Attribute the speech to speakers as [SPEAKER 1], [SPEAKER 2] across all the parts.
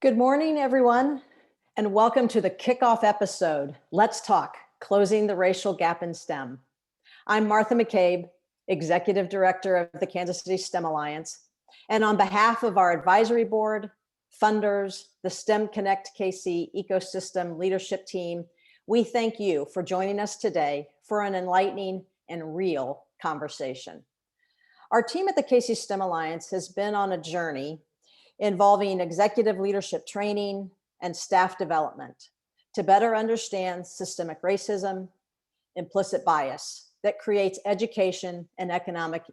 [SPEAKER 1] Good morning, everyone, and welcome to the kickoff episode, Let's Talk, Closing the Racial Gap in STEM. I'm Martha McCabe, Executive Director of the Kansas City STEM Alliance, and on behalf of our advisory board, funders, the STEM Connect KC ecosystem leadership team, we thank you for joining us today for an enlightening and real conversation. Our team at the KC STEM Alliance has been on a journey involving executive leadership training and staff development to better understand systemic racism, implicit bias that creates education and economic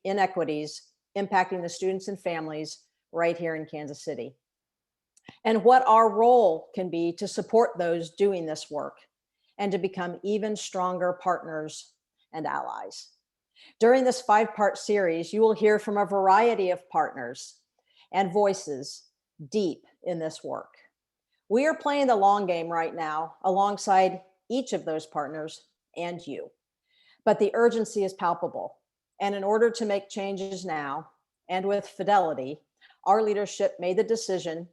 [SPEAKER 1] inequities impacting the students and families right here in Kansas City, and what our role can be to support those doing this work and to become even stronger partners and allies. During this 5-part series, you will hear from a variety of partners and voices deep in this work. We are playing the long game right now alongside each of those partners and you. But the urgency is palpable. And in order to make changes now and with fidelity, our leadership made the decision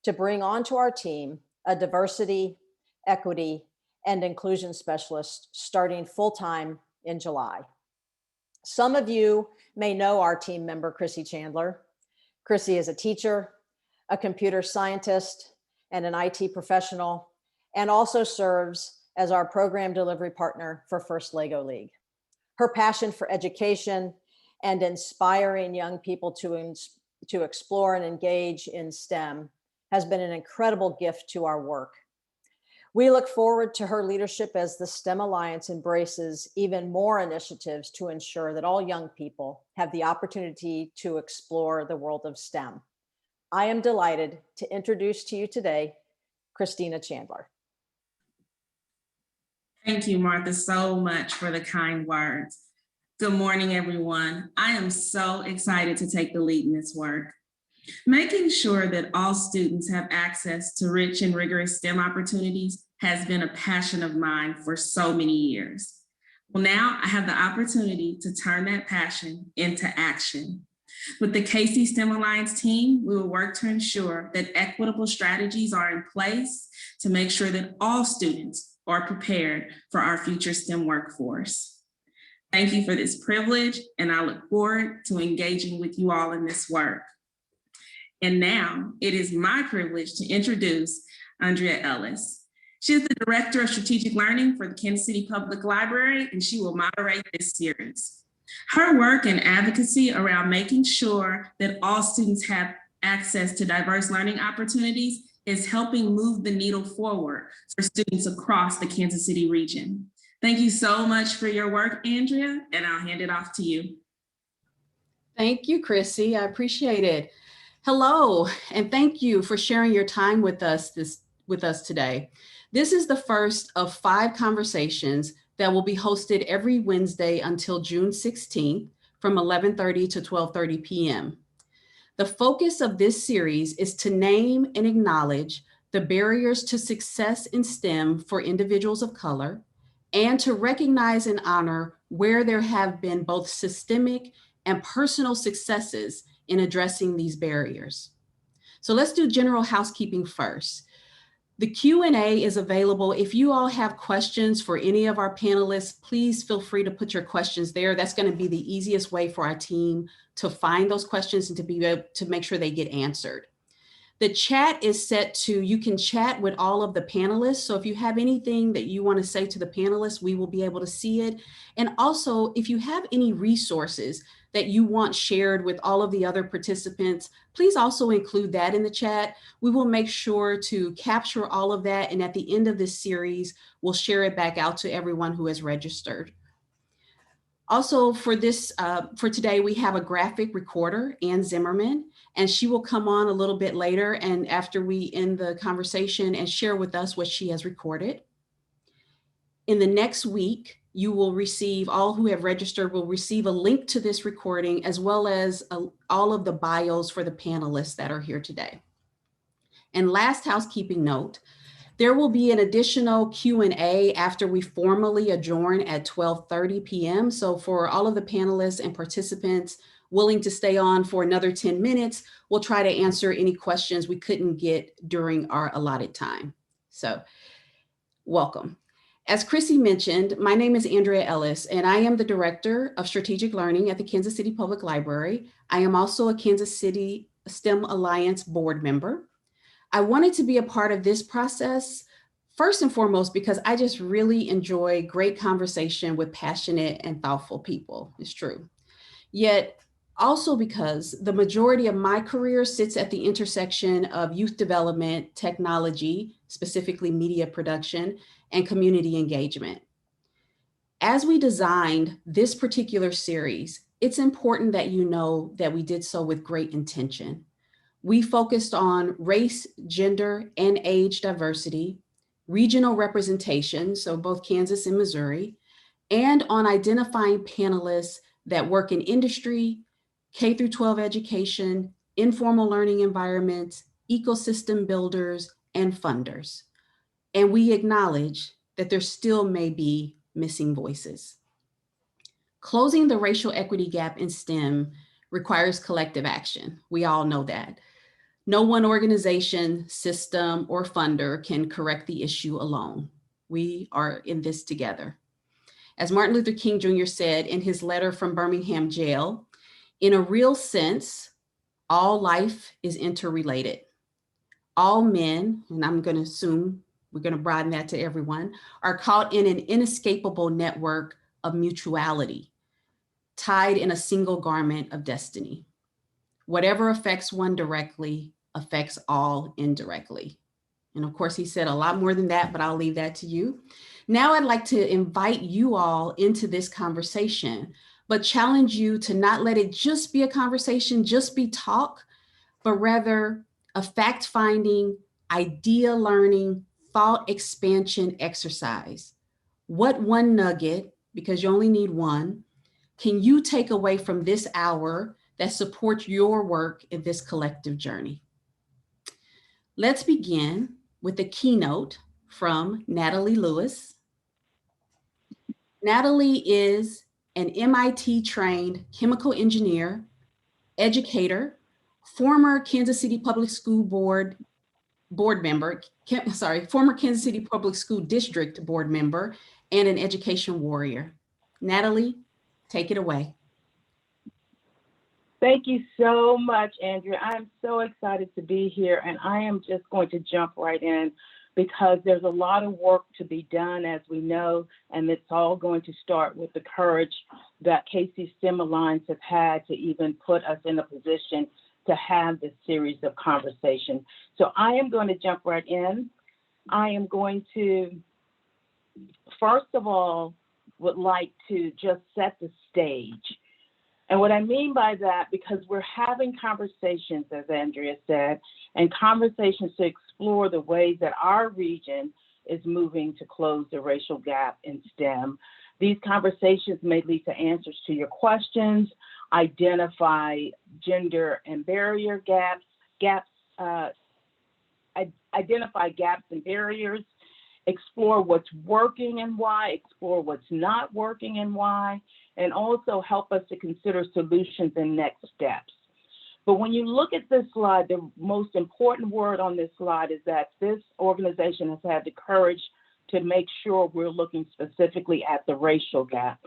[SPEAKER 1] to bring onto our team a diversity, equity, and inclusion specialist starting full-time in July. Some of you may know our team member, Christina Chandler. Chrissy is a teacher, a computer scientist, and an IT professional, and also serves as our program delivery partner for First Lego League. Her passion for education and inspiring young people to explore and engage in STEM has been an incredible gift to our work. We look forward to her leadership as the STEM Alliance embraces even more initiatives to ensure that all young people have the opportunity to explore the world of STEM. I am delighted to introduce to you today, Christina Chandler.
[SPEAKER 2] Thank you, Martha, so much for the kind words. Good morning, everyone. I am so excited to take the lead in this work. Making sure that all students have access to rich and rigorous STEM opportunities has been a passion of mine for so many years. Well, now I have the opportunity to turn that passion into action. With the KC STEM Alliance team, we will work to ensure that equitable strategies are in place to make sure that all students are prepared for our future STEM workforce. Thank you for this privilege, and I look forward to engaging with you all in this work. And now it is my privilege to introduce Andrea Ellis. She is the Director of Strategic Learning for the Kansas City Public Library, and she will moderate this series. Her work and advocacy around making sure that all students have access to diverse learning opportunities is helping move the needle forward for students across the Kansas City region. Thank you so much for your work, Andrea, and I'll hand it off to you.
[SPEAKER 3] Thank you, Chrissy. I appreciate it. Hello, and thank you for sharing your time with us today. This is the first of 5 conversations that will be hosted every Wednesday until June 16th from 11:30 to 12:30 p.m. The focus of this series is to name and acknowledge the barriers to success in STEM for individuals of color, and to recognize and honor where there have been both systemic and personal successes in addressing these barriers. So let's do general housekeeping first. The Q&A is available. If you all have questions for any of our panelists, please feel free to put your questions there. That's going to be the easiest way for our team to find those questions and to be able to make sure they get answered. The chat is set to, you can chat with all of the panelists. So if you have anything that you want to say to the panelists, we will be able to see it. And also, if you have any resources that you want shared with all of the other participants, please also include that in the chat. We will make sure to capture all of that. And at the end of this series, we'll share it back out to everyone who has registered. Also for today, we have a graphic recorder, Ann Zimmerman, and she will come on a little bit later and after we end the conversation and share with us what she has recorded. In the next week, you will receive, all who have registered will receive a link to this recording as well as all of the bios for the panelists that are here today. And last housekeeping note, there will be an additional Q&A after we formally adjourn at 12:30 p.m. So for all of the panelists and participants, willing to stay on for another 10 minutes, we'll try to answer any questions we couldn't get during our allotted time. So welcome. As Chrissy mentioned, my name is Andrea Ellis, and I am the Director of Strategic Learning at the Kansas City Public Library. I am also a Kansas City STEM Alliance board member. I wanted to be a part of this process, first and foremost, because I just really enjoy great conversation with passionate and thoughtful people. It's true. Yet also because the majority of my career sits at the intersection of youth development, technology, specifically media production, and community engagement. As we designed this particular series, it's important that you know that we did so with great intention. We focused on race, gender, and age diversity, regional representation, so both Kansas and Missouri, and on identifying panelists that work in industry, K through 12 education, informal learning environments, ecosystem builders, and funders. And we acknowledge that there still may be missing voices. Closing the racial equity gap in STEM requires collective action. We all know that. No one organization, system, or funder can correct the issue alone. We are in this together. As Martin Luther King Jr. said in his letter from Birmingham jail, in a real sense, all life is interrelated. All men, and I'm going to assume we're going to broaden that to everyone, are caught in an inescapable network of mutuality, tied in a single garment of destiny. Whatever affects one directly affects all indirectly. And of course, he said a lot more than that, but I'll leave that to you. Now I'd like to invite you all into this conversation, but challenge you to not let it just be a conversation, just be talk, but rather a fact-finding, idea learning, thought expansion exercise. What one nugget, because you only need one, can you take away from this hour that supports your work in this collective journey? Let's begin with a keynote from Natalie Lewis. Natalie is an MIT-trained chemical engineer, educator, former Kansas City Public School board member, former Kansas City Public School District board member, and an education warrior. Natalie, take it away.
[SPEAKER 4] Thank you so much, Andrea. I'm so excited to be here, and I am just going to jump right in because there's a lot of work to be done, as we know, and it's all going to start with the courage that KC STEM Alliance has had to even put us in a position to have this series of conversation. So I am going to jump right in. I am going to, first of all, would like to just set the stage. And what I mean by that, because we're having conversations, as Andrea said, and conversations to explore the ways that our region is moving to close the racial gap in STEM. These conversations may lead to answers to your questions, identify gender and barrier identify gaps and barriers, explore what's working and why, explore what's not working and why, and also help us to consider solutions and next steps. But when you look at this slide, the most important word on this slide is that this organization has had the courage to make sure we're looking specifically at the racial gap.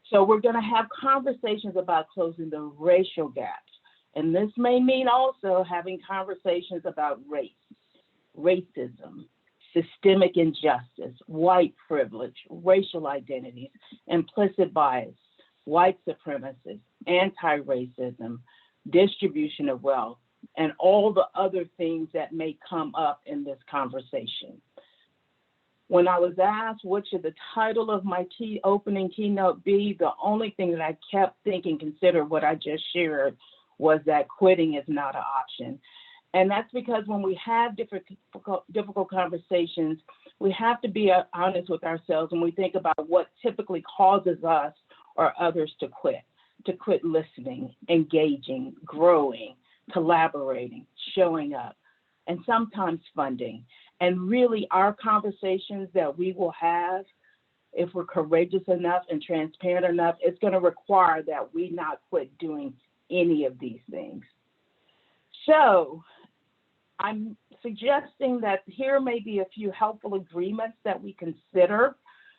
[SPEAKER 4] So we're going to have conversations about closing the racial gaps. And this may mean also having conversations about race, racism, systemic injustice, white privilege, racial identities, implicit bias, white supremacists, anti-racism, distribution of wealth, and all the other things that may come up in this conversation. When I was asked what should the title of my opening keynote be, the only thing that I kept thinking, consider what I just shared, was that quitting is not an option. And that's because when we have difficult conversations, we have to be honest with ourselves when we think about what typically causes us or others to quit listening, engaging, growing, collaborating, showing up, and sometimes funding. And really our conversations that we will have, if we're courageous enough and transparent enough, it's going to require that we not quit doing any of these things. So I'm suggesting that here may be a few helpful agreements that we consider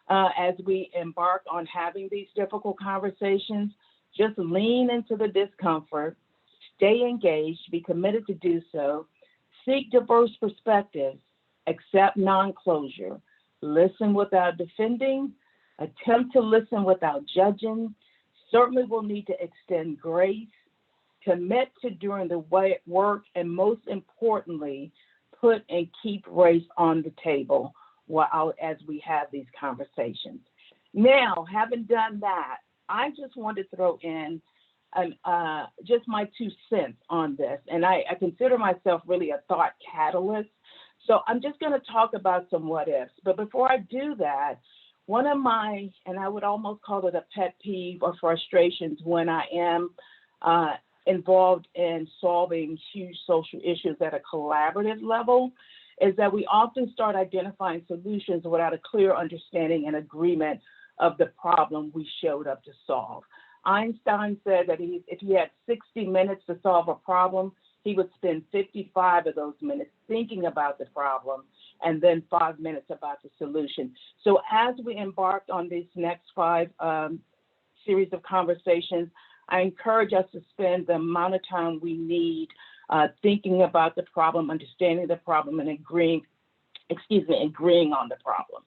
[SPEAKER 4] as we embark on having these difficult conversations. Just lean into the discomfort, stay engaged, be committed to do so, seek diverse perspectives, accept non-closure, listen without defending, attempt to listen without judging, certainly will need to extend grace, commit to doing the work, and most importantly, put and keep race on the table as we have these conversations. Now, having done that, I just want to throw in just my 2 cents on this, and I consider myself really a thought catalyst. So I'm just going to talk about some what ifs. But before I do that, one of my, and I would almost call it a pet peeve or frustrations when I am involved in solving huge social issues at a collaborative level, is that we often start identifying solutions without a clear understanding and agreement of the problem we showed up to solve. Einstein said that if he had 60 minutes to solve a problem, he would spend 55 of those minutes thinking about the problem and then 5 minutes about the solution. So as we embarked on these next 5 series of conversations, I encourage us to spend the amount of time we need thinking about the problem, understanding the problem, and agreeing on the problem.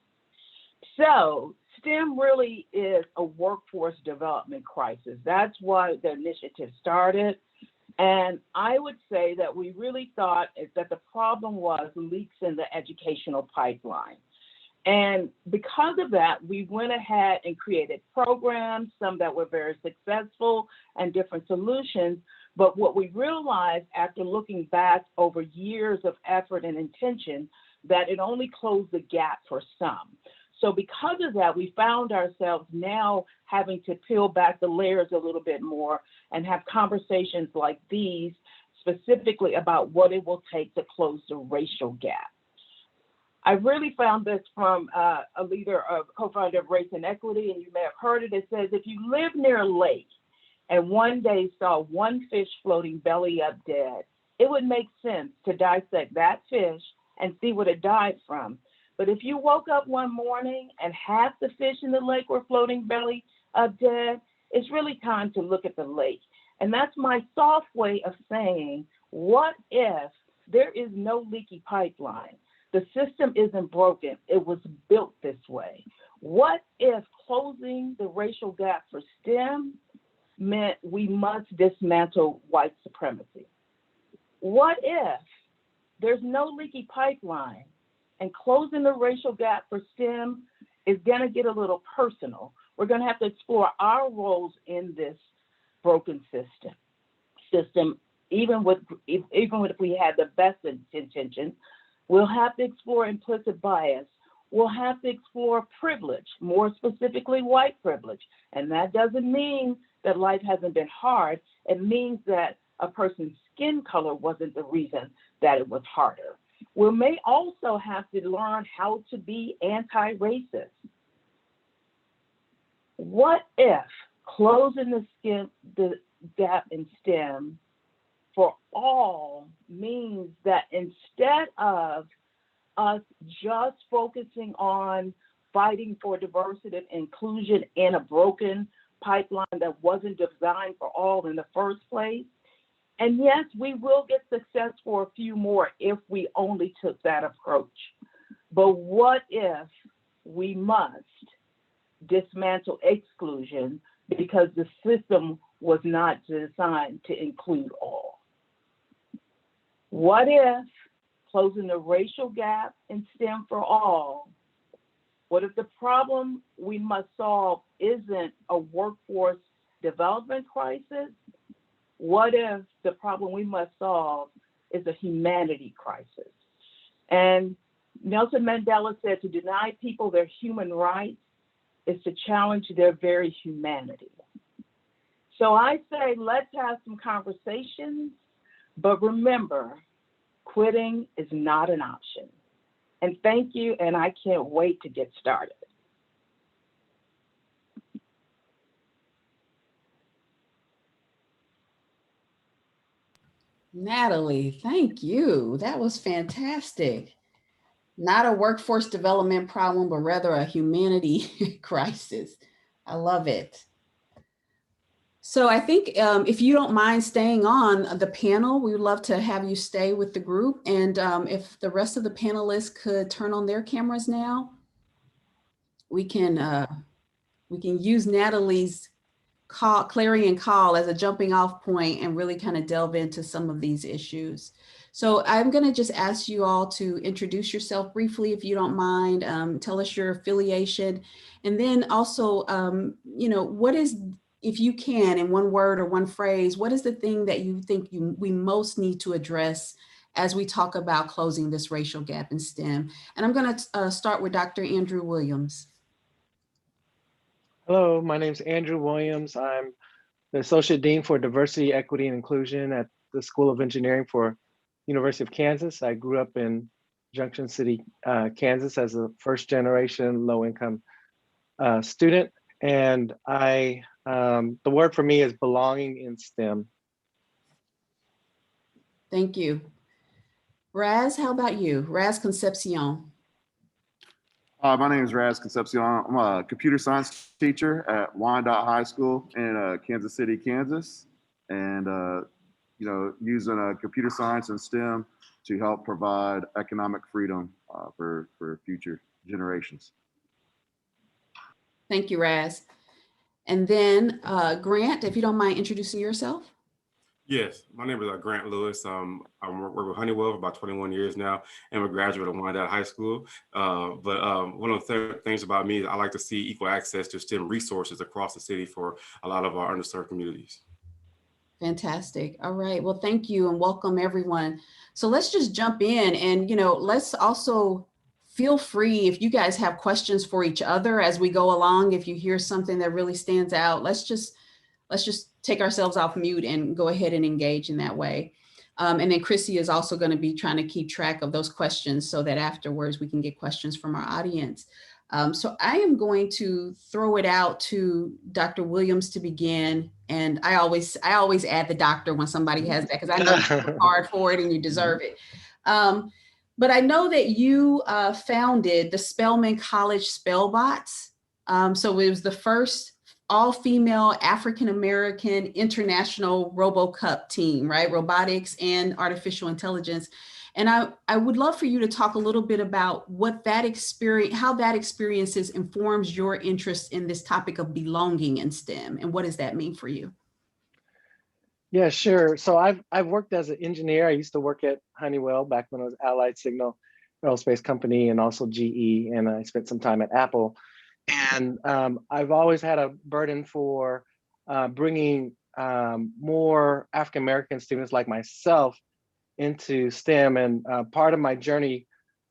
[SPEAKER 4] So STEM really is a workforce development crisis. That's why the initiative started. And I would say that we really thought that the problem was leaks in the educational pipeline. And because of that, we went ahead and created programs, some that were very successful and different solutions. But what we realized after looking back over years of effort and intention, that it only closed the gap for some. So because of that, we found ourselves now having to peel back the layers a little bit more and have conversations like these specifically about what it will take to close the racial gap. I really found this from a co-founder of Race and Equity, and you may have heard it. It says, if you live near a lake and one day saw one fish floating belly up dead, it would make sense to dissect that fish and see what it died from. But if you woke up one morning and half the fish in the lake were floating belly up dead, it's really time to look at the lake. And that's my soft way of saying, what if there is no leaky pipeline? The system isn't broken, it was built this way. What if closing the racial gap for STEM meant we must dismantle white supremacy? What if there's no leaky pipeline and closing the racial gap for STEM is gonna get a little personal? We're gonna have to explore our roles in this broken system, even if we had the best intentions. We'll have to explore implicit bias. We'll have to explore privilege, more specifically white privilege. And that doesn't mean that life hasn't been hard. It means that a person's skin color wasn't the reason that it was harder. We may also have to learn how to be anti-racist. What if closing the gap in STEM for all means that instead of us just focusing on fighting for diversity and inclusion in a broken pipeline that wasn't designed for all in the first place? And yes, we will get success for a few more if we only took that approach. But what if we must dismantle exclusion because the system was not designed to include all? What if closing the racial gap in STEM for all? What if the problem we must solve isn't a workforce development crisis? What if the problem we must solve is a humanity crisis? And Nelson Mandela said to deny people their human rights is to challenge their very humanity. So I say, let's have some conversations, but remember, quitting is not an option. And thank you, and I can't wait to get started.
[SPEAKER 3] Natalie, thank you. That was fantastic. Not a workforce development problem, but rather a humanity crisis. I love it. So I think if you don't mind staying on the panel, we would love to have you stay with the group. And if the rest of the panelists could turn on their cameras now, we can use Natalie's clarion call as a jumping off point and really kind of delve into some of these issues. So I'm going to just ask you all to introduce yourself briefly, if you don't mind. Tell us your affiliation, and then also, what is, if you can, in one word or one phrase, what is the thing that you think we most need to address as we talk about closing this racial gap in STEM? And I'm going to start with Dr. Andrew Williams.
[SPEAKER 5] Hello, my name is Andrew Williams. I'm the Associate Dean for Diversity, Equity, and Inclusion at the School of Engineering for University of Kansas. I grew up in Junction City, Kansas as a first generation low-income student. And the word for me is belonging in STEM.
[SPEAKER 3] Thank you. Raz, how about you? Raz Concepcion.
[SPEAKER 6] My name is Raz Concepcion. I'm a computer science teacher at Wyandotte High School in Kansas City, Kansas, and using computer science and STEM to help provide economic freedom for future generations.
[SPEAKER 3] Thank you, Raz. And then Grant, if you don't mind introducing yourself.
[SPEAKER 7] Yes, my name is Grant Lewis. I work with Honeywell for about 21 years now. I'm a graduate of Wyandotte High School. But one of the things about me is I like to see equal access to STEM resources across the city for a lot of our underserved communities.
[SPEAKER 3] Fantastic. All right. Well, thank you and welcome everyone. So let's just jump in and, let's also feel free if you guys have questions for each other as we go along. If you hear something that really stands out, let's just take ourselves off mute and go ahead and engage in that way. And then Chrissy is also going to be trying to keep track of those questions so that afterwards we can get questions from our audience. So I am going to throw it out to Dr. Williams to begin. And I always add the doctor when somebody has that, because I know you work hard for it and you deserve it. But I know that you founded the Spelman College Spellbots. So it was the first all-female African-American international RoboCup team, right? Robotics and artificial intelligence. And I would love for you to talk a little bit about what that experience, how that experiences informs your interest in this topic of belonging in STEM, and what does that mean for you?
[SPEAKER 5] Yeah, sure. So I've worked as an engineer. I used to work at Honeywell back when it was Allied Signal Aerospace Company, and also GE, and I spent some time at Apple. And I've always had a burden for bringing more African-American students like myself into STEM. And part of my journey,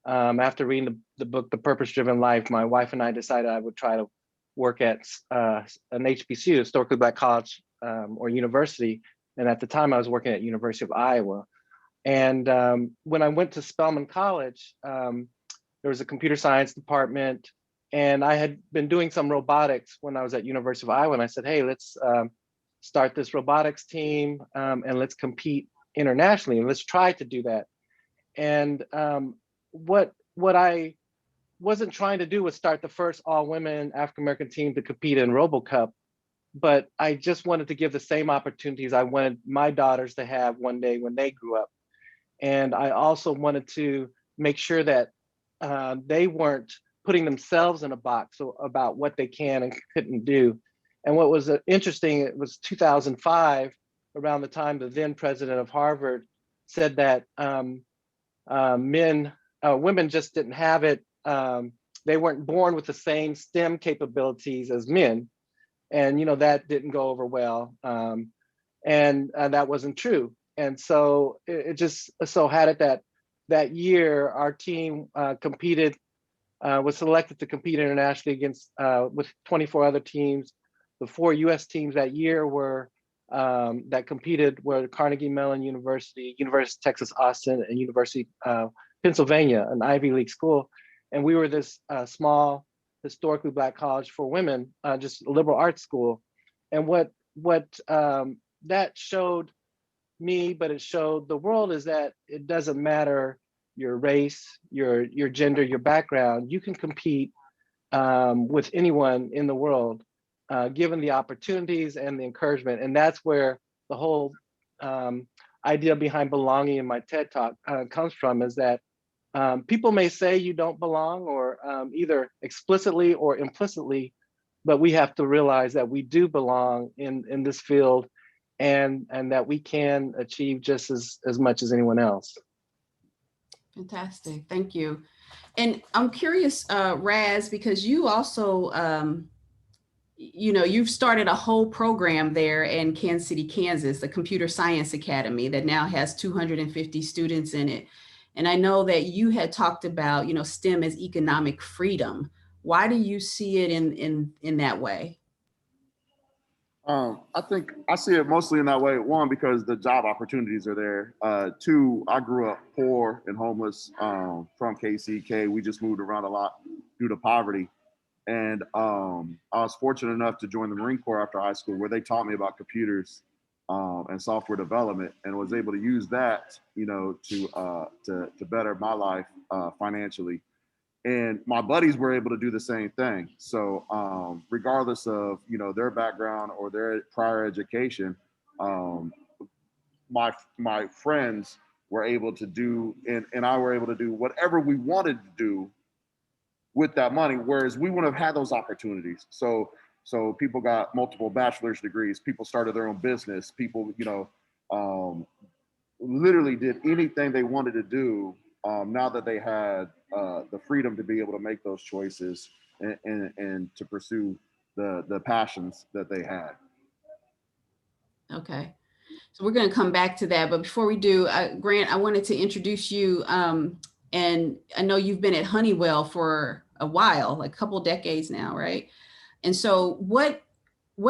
[SPEAKER 5] after reading the book, The Purpose-Driven Life, my wife and I decided I would try to work at an HBCU, historically Black college or university. And at the time I was working at University of Iowa. And when I went to Spelman College, there was a computer science department. And I had been doing some robotics when I was at University of Iowa. And I said, hey, let's start this robotics team and let's compete internationally. And let's try to do that. And what I wasn't trying to do was start the first all-women African-American team to compete in RoboCup. But I just wanted to give the same opportunities I wanted my daughters to have one day when they grew up. And I also wanted to make sure that they weren't putting themselves in a box about what they can and couldn't do. And what was interesting, it was 2005, around the time the then president of Harvard said that women just didn't have it. They weren't born with the same STEM capabilities as men. And that didn't go over well. And that wasn't true. And so it just so had it that year, our team competed, was selected to compete internationally against with 24 other teams. The 4 US teams that year were that competed were Carnegie Mellon University, University of Texas Austin, and University of Pennsylvania, an Ivy League school. And we were this small, historically Black college for women, just a liberal arts school. And what that showed me, but it showed the world, is that it doesn't matter your race, your gender, your background. You can compete with anyone in the world, given the opportunities and the encouragement. And that's where the whole idea behind belonging in my TED Talk comes from, is that people may say you don't belong, or either explicitly or implicitly, but we have to realize that we do belong in this field, and that we can achieve just as much as anyone else.
[SPEAKER 3] Fantastic, thank you. And I'm curious, Raz, because you also, you've started a whole program there in Kansas City, Kansas, the Computer Science Academy that now has 250 students in it. And I know that you had talked about, STEM as economic freedom. Why do you see it in that way?
[SPEAKER 6] I think I see it mostly in that way. One, because the job opportunities are there. Two, I grew up poor and homeless from KCK. We just moved around a lot due to poverty. And I was fortunate enough to join the Marine Corps after high school, where they taught me about computers and software development, and was able to use that, to better my life financially. And my buddies were able to do the same thing. So regardless of, their background or their prior education, my friends were able to do, and I were able to do whatever we wanted to do with that money, whereas we wouldn't have had those opportunities. So people got multiple bachelor's degrees, people started their own business, people, literally did anything they wanted to do now that they had the freedom to be able to make those choices and to pursue the passions that they had.
[SPEAKER 3] Okay, so we're going to come back to that, but before we do, Grant, I wanted to introduce you, and I know you've been at Honeywell for a while, like a couple of decades now, right? And so what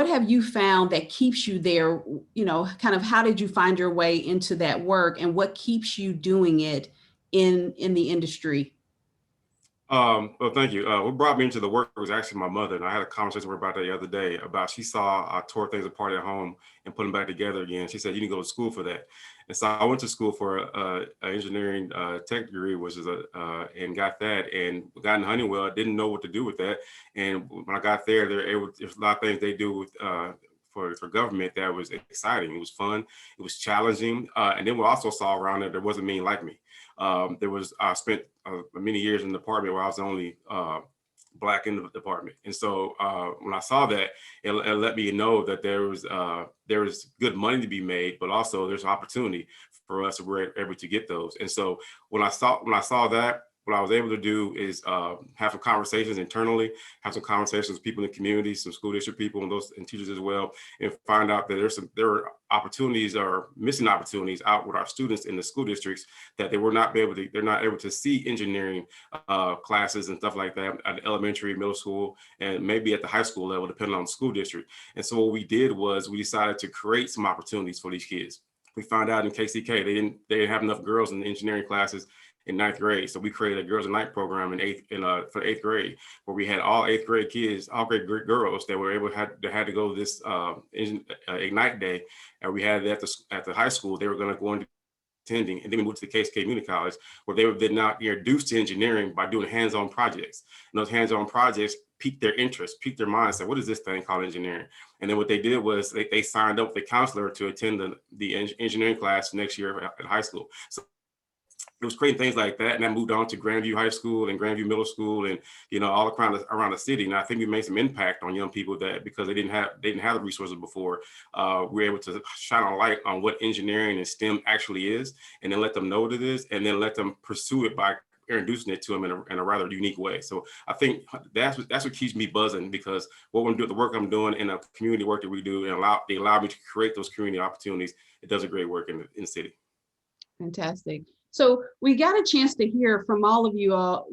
[SPEAKER 3] have you found that keeps you there? Kind of how did you find your way into that work, and what keeps you doing it in the industry?
[SPEAKER 7] Well, thank you. What brought me into the work was actually my mother, and I had a conversation with her about that the other day. She saw I tore things apart at home and put them back together again. She said, "You need to go to school for that." And so I went to school for an engineering tech degree, and got that, and got in Honeywell. Didn't know what to do with that, and when I got there, there's a lot of things they do with for government that was exciting. It was fun. It was challenging, and then we also saw around there wasn't many like me. I spent many years in the department where I was the only Black in the department. And so when I saw that, it let me know that there was good money to be made, but also there's opportunity for us if we're able to get those. And so when I saw that, what I was able to do is have some conversations internally, have some conversations with people in the community, some school district people and teachers as well, and find out that there are opportunities or missing opportunities out with our students in the school districts that they're not able to see engineering classes and stuff like that at the elementary, middle school, and maybe at the high school level, depending on the school district. And so what we did was we decided to create some opportunities for these kids. We found out in KCK they didn't have enough girls in the engineering classes in 9th grade. So we created a Girls and Night program for 8th grade, where we had all 8th grade kids, all grade girls that were able to had to go to this Ignite Day. And we had it at the high school. They were going to go into attending, and then we moved to the KCK Community College, where they were then now introduced to engineering by doing hands-on projects. And those hands-on projects piqued their interest, piqued their mind, said, what is this thing called engineering? And then what they did was they signed up with a counselor to attend the engineering class next year at high school. So it was creating things like that, and I moved on to Grandview High School and Grandview Middle School, and all around the city. And I think we made some impact on young people that because they didn't have the resources before, we were able to shine a light on what engineering and STEM actually is, and then let them know what it is, and then let them pursue it by introducing it to them in a rather unique way. So I think that's what keeps me buzzing, because what we're doing, the work I'm doing, and the community work that we do, and they allow me to create those community opportunities. It does a great work in the city.
[SPEAKER 3] Fantastic. So we got a chance to hear from all of you all,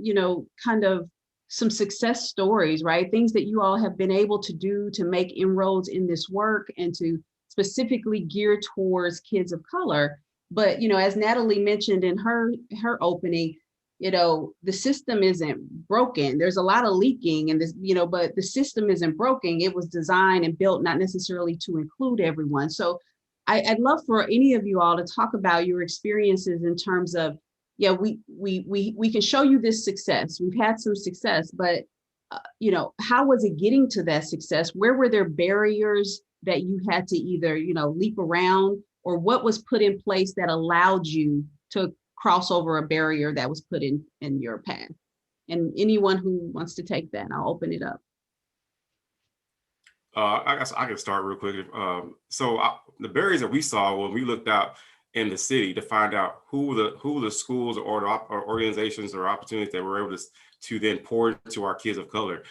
[SPEAKER 3] kind of some success stories, right? Things that you all have been able to do to make inroads in this work and to specifically gear towards kids of color. But, as Natalie mentioned in her opening, the system isn't broken. There's a lot of leaking and this, but the system isn't broken. It was designed and built not necessarily to include everyone. So I'd love for any of you all to talk about your experiences in terms of, yeah, we can show you this success. We've had some success, but you know, how was it getting to that success? Where were there barriers that you had to either, you know, leap around, or what was put in place that allowed you to cross over a barrier that was put in your path? And anyone who wants to take that, I'll open it up.
[SPEAKER 7] I guess I can start real quick. The barriers that we saw when we looked out in the city to find out who the schools or organizations or opportunities that were able to then pour into our kids of color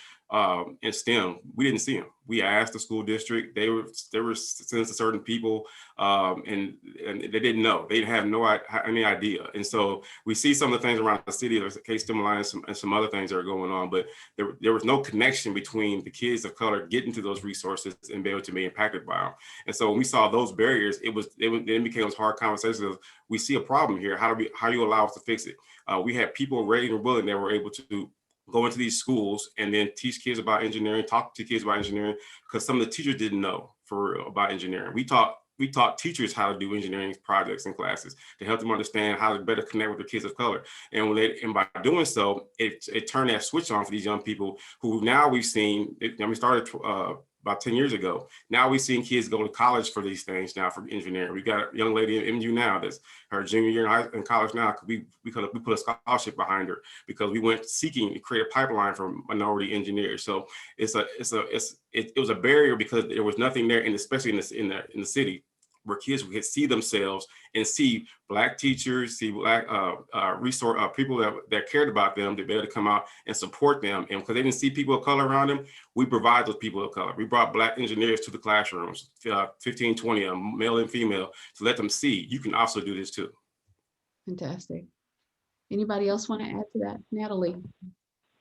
[SPEAKER 7] in STEM, we didn't see them. We asked the school district, they were sent to certain people, and they didn't know. They didn't have any idea. And so we see some of the things around the city. There's a case stimuli and some other things that are going on, but there was no connection between the kids of color getting to those resources and be able to be impacted by them. And so when we saw those barriers, it then became those hard conversations of, we see a problem here. How do you allow us to fix it? We had people ready and willing that were able to go into these schools and then teach kids about engineering, talk to kids about engineering, because some of the teachers didn't know for real about engineering. We taught teachers how to do engineering projects and classes to help them understand how to better connect with the kids of color. And by doing so, it turned that switch on for these young people who now we've seen, we started about 10 years ago. Now we've seen kids go to college for these things now for engineering. We got a young lady at MU now that's her junior year in college now. We put a scholarship behind her because we went seeking to create a pipeline for minority engineers. So it was a barrier because there was nothing there, and especially in the city, where kids could see themselves and see Black teachers, see Black people that cared about them, to be able to come out and support them. And because they didn't see people of color around them, we provide those people of color. We brought Black engineers to the classrooms, 15, 20 of them, male and female, to let them see you can also do this too.
[SPEAKER 3] Fantastic. Anybody else want to add to that? Natalie?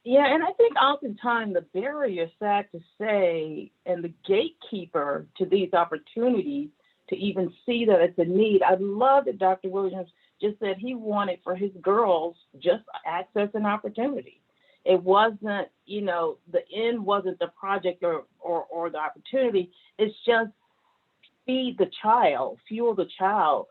[SPEAKER 4] Yeah, and I think oftentimes the barrier, sad to say, and the gatekeeper to these opportunities to even see that it's a need. I love that Dr. Williams just said he wanted for his girls just access and opportunity. It wasn't, you know, the end wasn't the project or the opportunity. It's just feed the child, fuel the child.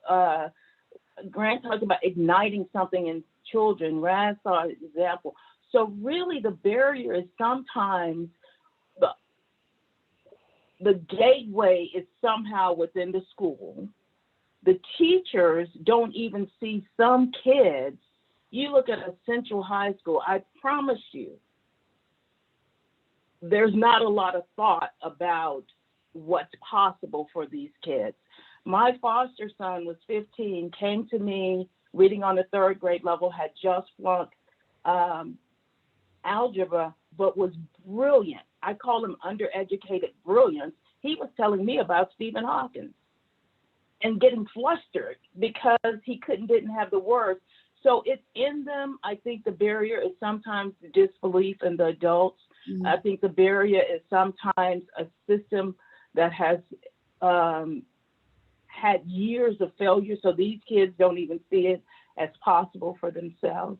[SPEAKER 4] Grant talked about igniting something in children. Raz saw an example. So really the barrier is sometimes the gateway is somehow within the school. The teachers don't even see some kids. You look at a Central High School, I promise you, there's not a lot of thought about what's possible for these kids. My foster son was 15, came to me reading on the 3rd grade level, had just flunked algebra, but was brilliant. I call him undereducated brilliance. He was telling me about Stephen Hawking and getting flustered because he didn't have the words. So it's in them. I think the barrier is sometimes disbelief in the adults. Mm-hmm. I think the barrier is sometimes a system that has had years of failure, so these kids don't even see it as possible for themselves.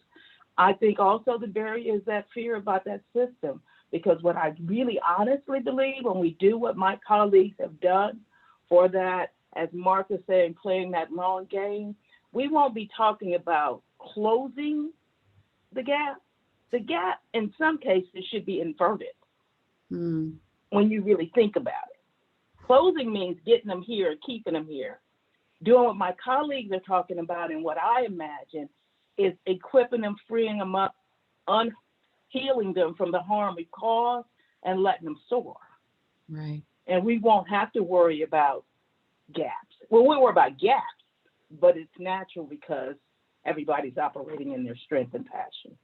[SPEAKER 4] I think also the barrier is that fear about that system, because what I really honestly believe, when we do what my colleagues have done for that, as Martha said, playing that long game, we won't be talking about closing the gap. The gap, in some cases, should be inverted when you really think about it. Closing means getting them here and keeping them here. Doing what my colleagues are talking about and what I imagine is equipping them, freeing them up, healing them from the harm we caused and letting them soar.
[SPEAKER 3] Right.
[SPEAKER 4] And we won't have to worry about gaps. Well, we worry about gaps, but it's natural because everybody's operating in their strength and passion.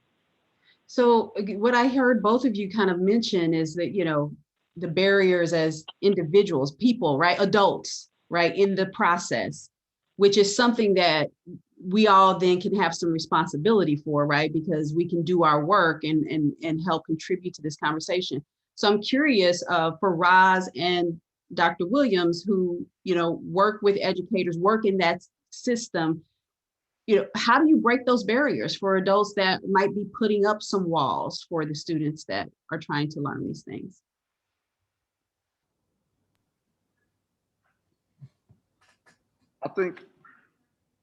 [SPEAKER 3] So what I heard both of you kind of mention is that, you know, the barriers as individuals, people, right? Adults, right? In the process, which is something that we all then can have some responsibility for, right? Because we can do our work and help contribute to this conversation. So I'm curious for Roz and Dr. Williams, who, you know, work with educators, work in that system, you know, how do you break those barriers for adults that might be putting up some walls for the students that are trying to learn these things?
[SPEAKER 6] think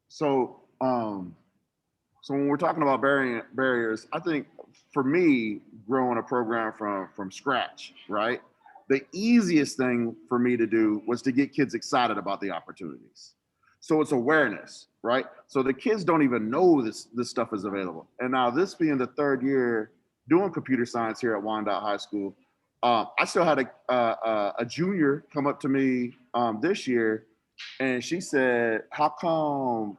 [SPEAKER 6] so. So when we're talking about barriers, I think for me, growing a program from scratch, right? The easiest thing for me to do was to get kids excited about the opportunities. So it's awareness, right? So the kids don't even know this stuff is available. And now this being the third year doing computer science here at Wyandotte High School, I still had a junior come up to me this year, and she said, "How come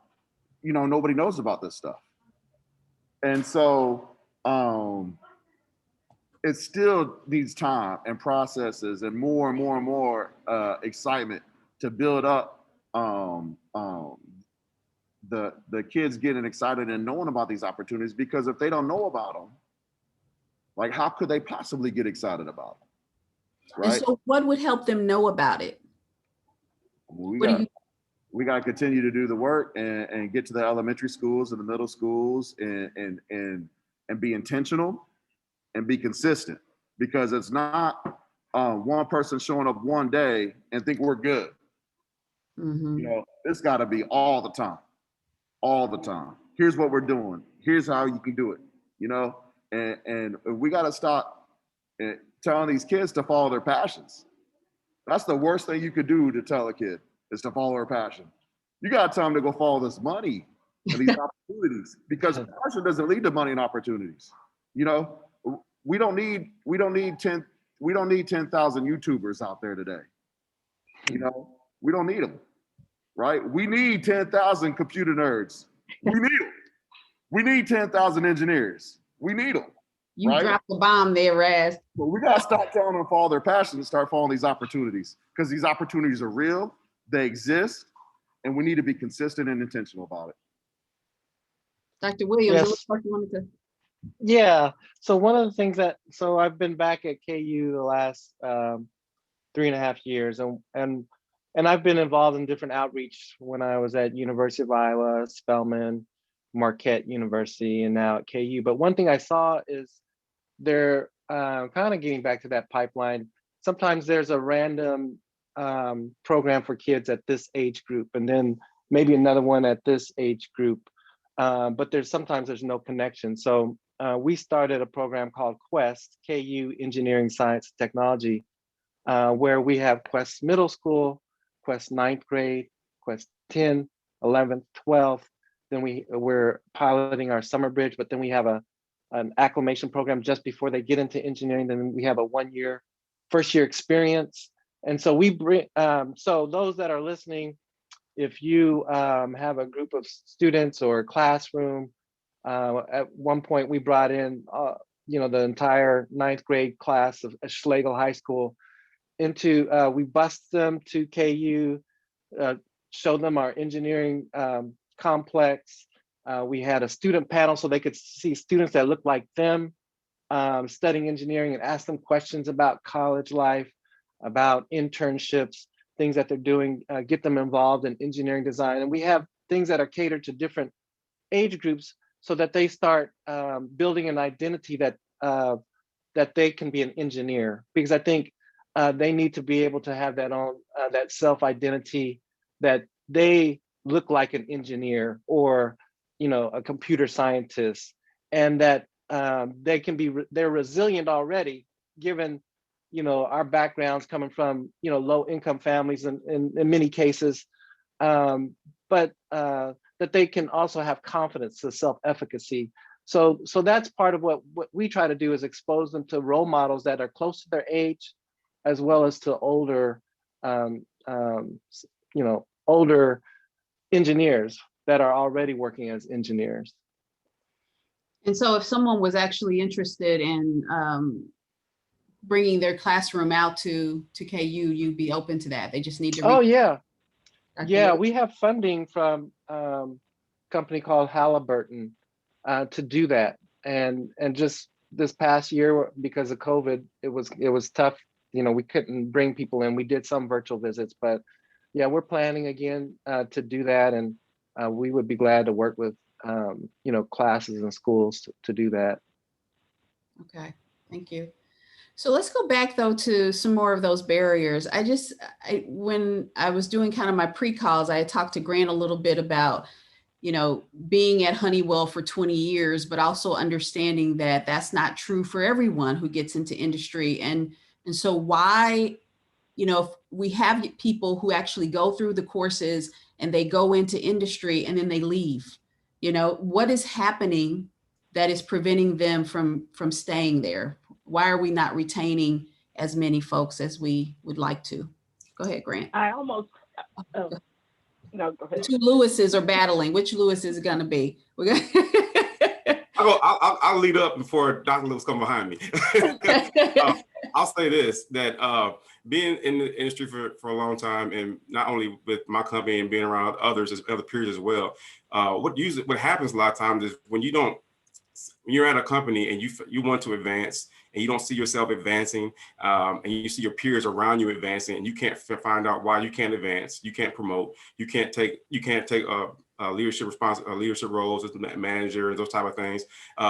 [SPEAKER 6] nobody knows about this stuff?" And so it still needs time and processes and more and more and more excitement to build up the kids getting excited and knowing about these opportunities, because if they don't know about them, like how could they possibly get excited about them? Right.
[SPEAKER 3] And so what would help them know about it?
[SPEAKER 6] We got to continue to do the work and get to the elementary schools and the middle schools and be intentional and be consistent, because it's not one person showing up one day and think we're good. It's got to be all the time. Here's what we're doing. Here's how you can do it. And we got to stop telling these kids to follow their passions. That's the worst thing you could do to tell a kid, is to follow their passion. You got to tell them to go follow this money and these opportunities, because passion doesn't lead to money and opportunities. We don't need 10,000 YouTubers out there today. We don't need them, right? We need 10,000 computer nerds. We need them. We need 10,000 engineers. We need them.
[SPEAKER 3] You
[SPEAKER 6] right?
[SPEAKER 3] dropped the bomb there, Raz.
[SPEAKER 6] But we got to stop telling them to follow their passion and start following these opportunities, because these opportunities are real, they exist, and we need to be consistent and intentional about it.
[SPEAKER 3] Dr. Williams,
[SPEAKER 5] Yes.
[SPEAKER 3] it looks like you wanted to.
[SPEAKER 5] Yeah. So one of the things so I've been back at KU the last 3.5 years, and I've been involved in different outreach when I was at University of Iowa, Spelman, Marquette University, and now at KU. But one thing I saw is they're kind of getting back to that pipeline. Sometimes there's a random program for kids at this age group, and then maybe another one at this age group. But sometimes there's no connection. So we started a program called Quest, KU Engineering, Science, and Technology, where we have Quest Middle School, Quest 9th grade, Quest 10, 11th, 12th. Then we're piloting our summer bridge, but then we have an acclimation program just before they get into engineering. Then we have a 1-year, first year experience. And so we bring, so those that are listening, if you have a group of students or a classroom, at one point we brought in, the entire 9th grade class of Schlegel High School we bused them to KU, showed them our engineering complex. We had a student panel so they could see students that looked like them studying engineering, and ask them questions about college life, about internships, things that they're doing, get them involved in engineering design. And we have things that are catered to different age groups so that they start building an identity that they can be an engineer, because I think they need to be able to have that self-identity that they look like an engineer or a computer scientist, and that they're resilient already, given our backgrounds coming from low income families in many cases, but that they can also have confidence, the self-efficacy. So that's part of what we try to do, is expose them to role models that are close to their age, as well as to older engineers that are already working as engineers.
[SPEAKER 3] And so if someone was actually interested in bringing their classroom out to KU, you'd be open to that. They just need to.
[SPEAKER 5] Oh yeah.
[SPEAKER 3] Dr.
[SPEAKER 5] Yeah,
[SPEAKER 3] Lewis?
[SPEAKER 5] we have funding from a company called Halliburton to do that. And just this past year, because of COVID, it was tough. We couldn't bring people in. We did some virtual visits, but yeah, we're planning again to do that. And we would be glad to work with classes and schools to do that.
[SPEAKER 3] Okay, thank you. So let's go back though to some more of those barriers. When I was doing kind of my pre-calls, I had talked to Grant a little bit about, being at Honeywell for 20 years, but also understanding that that's not true for everyone who gets into industry. And so why, if we have people who actually go through the courses and they go into industry and then they leave, what is happening that is preventing them from staying there? Why are we not retaining as many folks as we would like to? Go ahead, Grant.
[SPEAKER 4] No, go
[SPEAKER 3] The
[SPEAKER 4] ahead.
[SPEAKER 3] two Lewises are battling. Which Lewis is it going to be?
[SPEAKER 7] I'll lead up before Dr. Lewis come behind me. I'll say this, that being in the industry for a long time, and not only with my company and being around other peers as well, what happens a lot of times is when you're at a company and you want to advance and you don't see yourself advancing, and you see your peers around you advancing, and you can't find out why you can't advance, you can't promote, you can't take leadership roles as a manager and those type of things.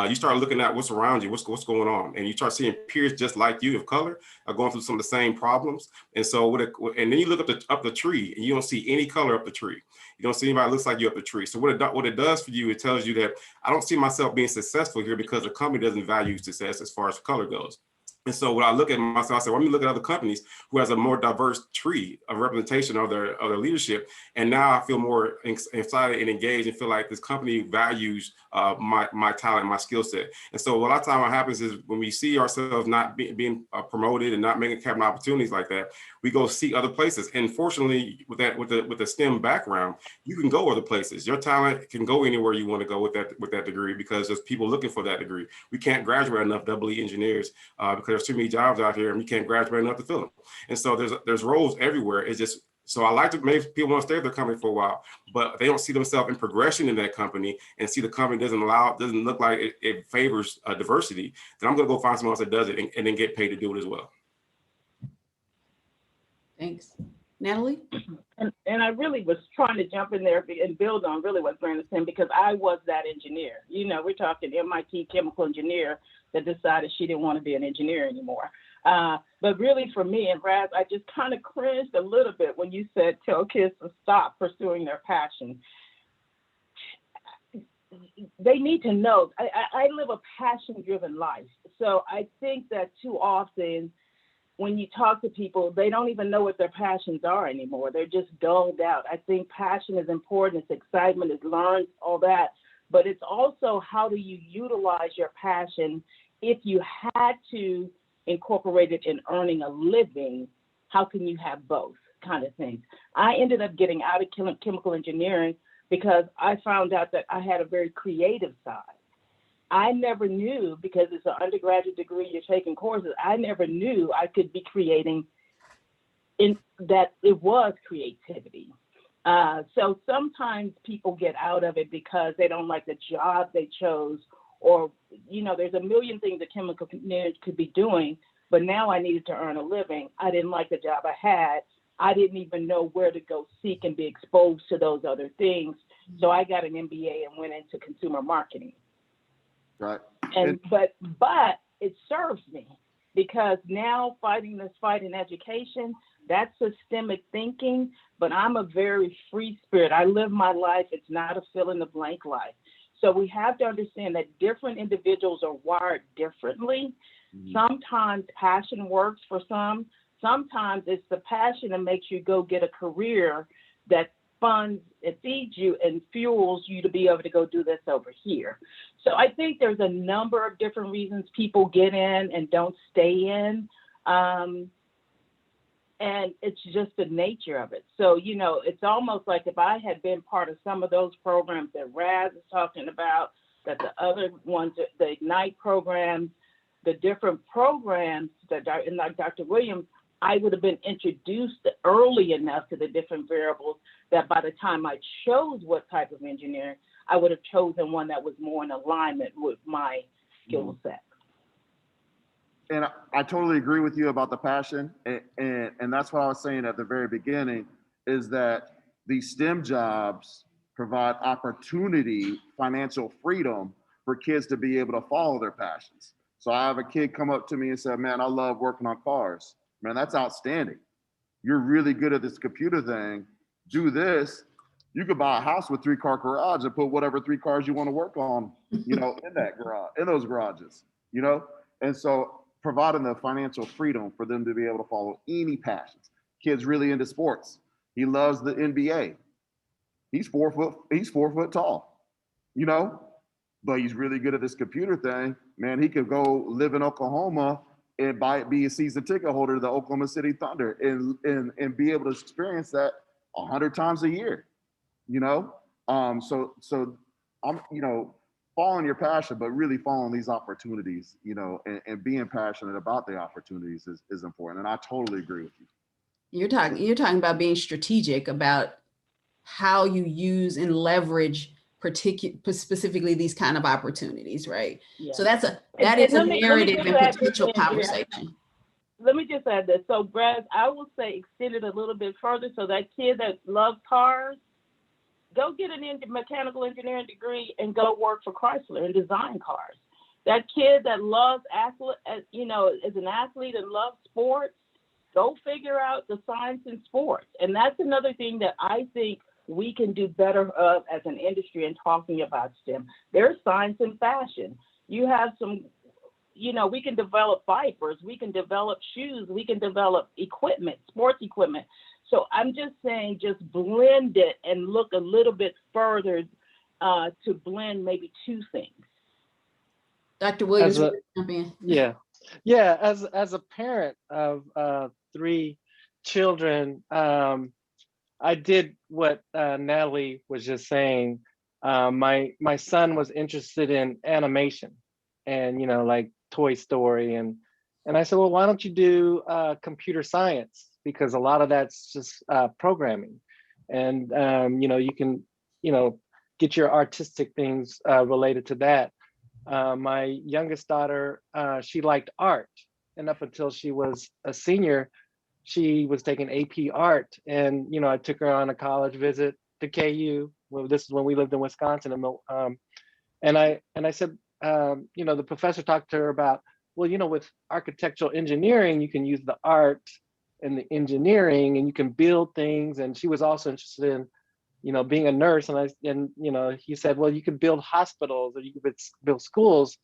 [SPEAKER 7] You start looking at what's around you, what's going on, and you start seeing peers just like you of color are going through some of the same problems. And so, and then you look up the tree, and you don't see any color up the tree. You don't see anybody that looks like you up the tree. So what it does for you, it tells you that I don't see myself being successful here because the company doesn't value success as far as color goes. And so when I look at myself, I say, well, let me look at other companies who has a more diverse tree of representation of their leadership. And now I feel more excited and engaged and feel like this company values my talent, my skill set. And so a lot of time what happens is when we see ourselves not being promoted and not having opportunities like that, we go seek other places. And fortunately, with the STEM background, you can go other places. Your talent can go anywhere you want to go with that degree because there's people looking for that degree. We can't graduate enough EE engineers because there's too many jobs out here and we can't graduate enough to fill them. And so there's roles everywhere. It's just, so I like to make people want to stay at their company for a while, but they don't see themselves in progression in that company and see the company doesn't look like it favors diversity, then I'm going to go find someone else that does it and then get paid to do it as well.
[SPEAKER 3] Thanks. Natalie?
[SPEAKER 4] And I really was trying to jump in there and build on really what Grant is saying, because I was that engineer. We're talking MIT chemical engineer that decided she didn't want to be an engineer anymore. But really for me and Raz, I just kind of cringed a little bit when you said tell kids to stop pursuing their passion. They need to know, I live a passion-driven life. So I think that too often when you talk to people, they don't even know what their passions are anymore. They're just dulled out. I think passion is important. It's excitement, it's learned, all that. But it's also how do you utilize your passion if you had to incorporate it in earning a living? How can you have both kind of things? I ended up getting out of chemical engineering because I found out that I had a very creative side. I never knew, because it's an undergraduate degree, you're taking courses, I never knew I could be creating in that it was creativity. So sometimes people get out of it because they don't like the job they chose, or, there's a million things a chemical engineer could be doing, but now I needed to earn a living. I didn't like the job I had. I didn't even know where to go seek and be exposed to those other things. So I got an MBA and went into consumer marketing.
[SPEAKER 6] Right.
[SPEAKER 4] But it serves me, because now fighting this fight in education, that's systemic thinking, but I'm a very free spirit. I live my life. It's not a fill in the blank life. So we have to understand that different individuals are wired differently. Mm-hmm. Sometimes passion works for some. Sometimes it's the passion that makes you go get a career that funds and feeds you and fuels you to be able to go do this over here. So I think there's a number of different reasons people get in and don't stay in. And it's just the nature of it. So, it's almost like if I had been part of some of those programs that Raz is talking about, that the other ones, the Ignite programs, the different programs that, and like Dr. Williams, I would have been introduced early enough to the different variables that by the time I chose what type of engineering, I would have chosen one that was more in alignment with my skill set.
[SPEAKER 6] And I totally agree with you about the passion. And that's what I was saying at the very beginning, is that these STEM jobs provide opportunity, financial freedom for kids to be able to follow their passions. So I have a kid come up to me and say, man, I love working on cars. Man, that's outstanding. You're really good at this computer thing. Do this. You could buy a house with 3-car garage and put whatever 3 cars you want to work on, in that garage, in those garages, And so providing the financial freedom for them to be able to follow any passions. Kid's really into sports. He loves the NBA. He's 4 foot tall, but he's really good at this computer thing. Man, he could go live in Oklahoma and be a season ticket holder to the Oklahoma City Thunder and be able to experience that 100 times a year, So I'm, following your passion, but really following these opportunities, and being passionate about the opportunities is important. And I totally agree with you.
[SPEAKER 3] You're talking about being strategic about how you use and leverage specifically these kind of opportunities, right? Yeah. So that is a narrative and potential conversation.
[SPEAKER 4] Let me just add this. So Brad, I will say extend it a little bit further. So that kid that loves cars, go get a mechanical engineering degree and go work for Chrysler and design cars. That kid that loves is an athlete and loves sports, go figure out the science in sports. And that's another thing that I think we can do better of as an industry in talking about STEM. There's science in fashion. You have some, we can develop diapers, we can develop shoes, we can develop equipment, sports equipment. So I'm just saying, just blend it and look a little bit further to blend maybe 2 things.
[SPEAKER 3] Dr. Williams,
[SPEAKER 5] Yeah. As a parent of 3 children, I did what Natalie was just saying. My son was interested in animation, and like Toy Story, and I said, well, why don't you do computer science? Because a lot of that's just programming, and you can get your artistic things related to that. My youngest daughter, she liked art, and up until she was a senior, she was taking AP art, and I took her on a college visit to KU. Well, this is when we lived in Wisconsin, and I said, the professor talked to her about, well, with architectural engineering, you can use the art and the engineering, and you can build things. And she was also interested in, being a nurse, and he said, well, you could build hospitals, or you could build schools.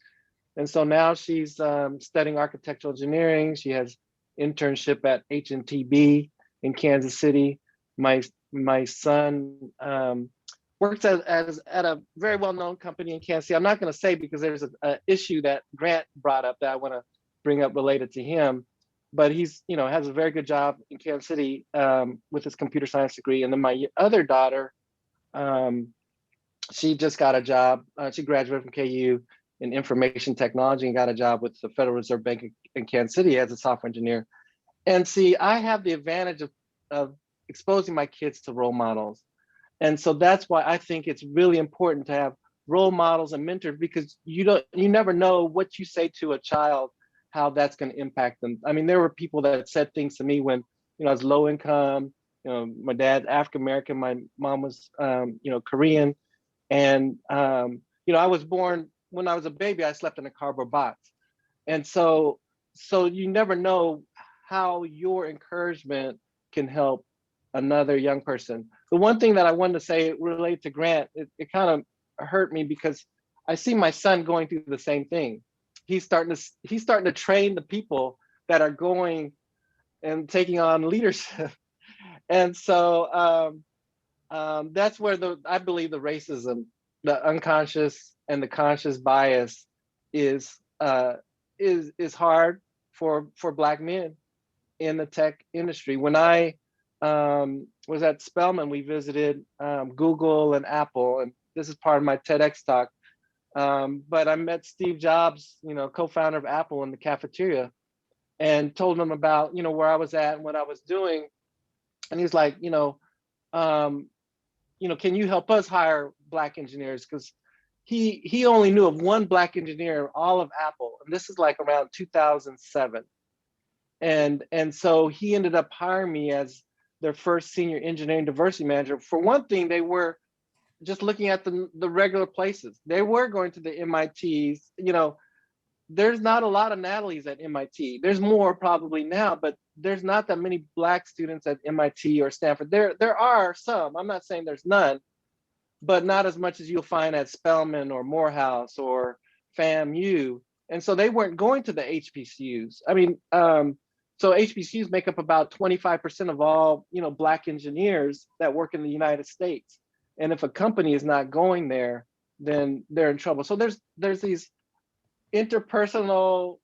[SPEAKER 5] And so now she's studying architectural engineering. She has internship at HNTB in Kansas City. My son works at a very well-known company in Kansas City. I'm not going to say because there's an issue that Grant brought up that I want to bring up related to him. But he's has a very good job in Kansas City with his computer science degree. And then my other daughter, she just got a job. She graduated from KU in information technology and got a job with the Federal Reserve Bank in Kansas City as a software engineer. And see, I have the advantage of exposing my kids to role models. And so that's why I think it's really important to have role models and mentors, because you never know what you say to a child, how that's going to impact them. I mean, there were people that said things to me when, I was low income, my dad, African American, my mom was, Korean. And, I was born, when I was a baby, I slept in a cardboard box. And so you never know how your encouragement can help another young person. The one thing that I wanted to say related to Grant, it kind of hurt me because I see my son going through the same thing. He's starting to train the people that are going and taking on leadership. And so that's where I believe the racism, the unconscious and the conscious bias is hard for Black men in the tech industry. When I was at Spelman, we visited Google and Apple, and this is part of my TEDx talk. But I met Steve Jobs, co-founder of Apple, in the cafeteria, and told him about, where I was at and what I was doing. And he's like, can you help us hire Black engineers? Because he only knew of one Black engineer in all of Apple, and this is like around 2007. And so he ended up hiring me as their first senior engineering diversity manager. For one thing, they were just looking at the regular places. They were going to the MITs, there's not a lot of Natalies at MIT. There's more probably now, but there's not that many Black students at MIT or Stanford. There are some, I'm not saying there's none, but not as much as you'll find at Spelman or Morehouse or FAMU. And so they weren't going to the HBCUs. I mean, so HBCUs make up about 25% of all, Black engineers that work in the United States. And if a company is not going there, then they're in trouble. So there's these interpersonal,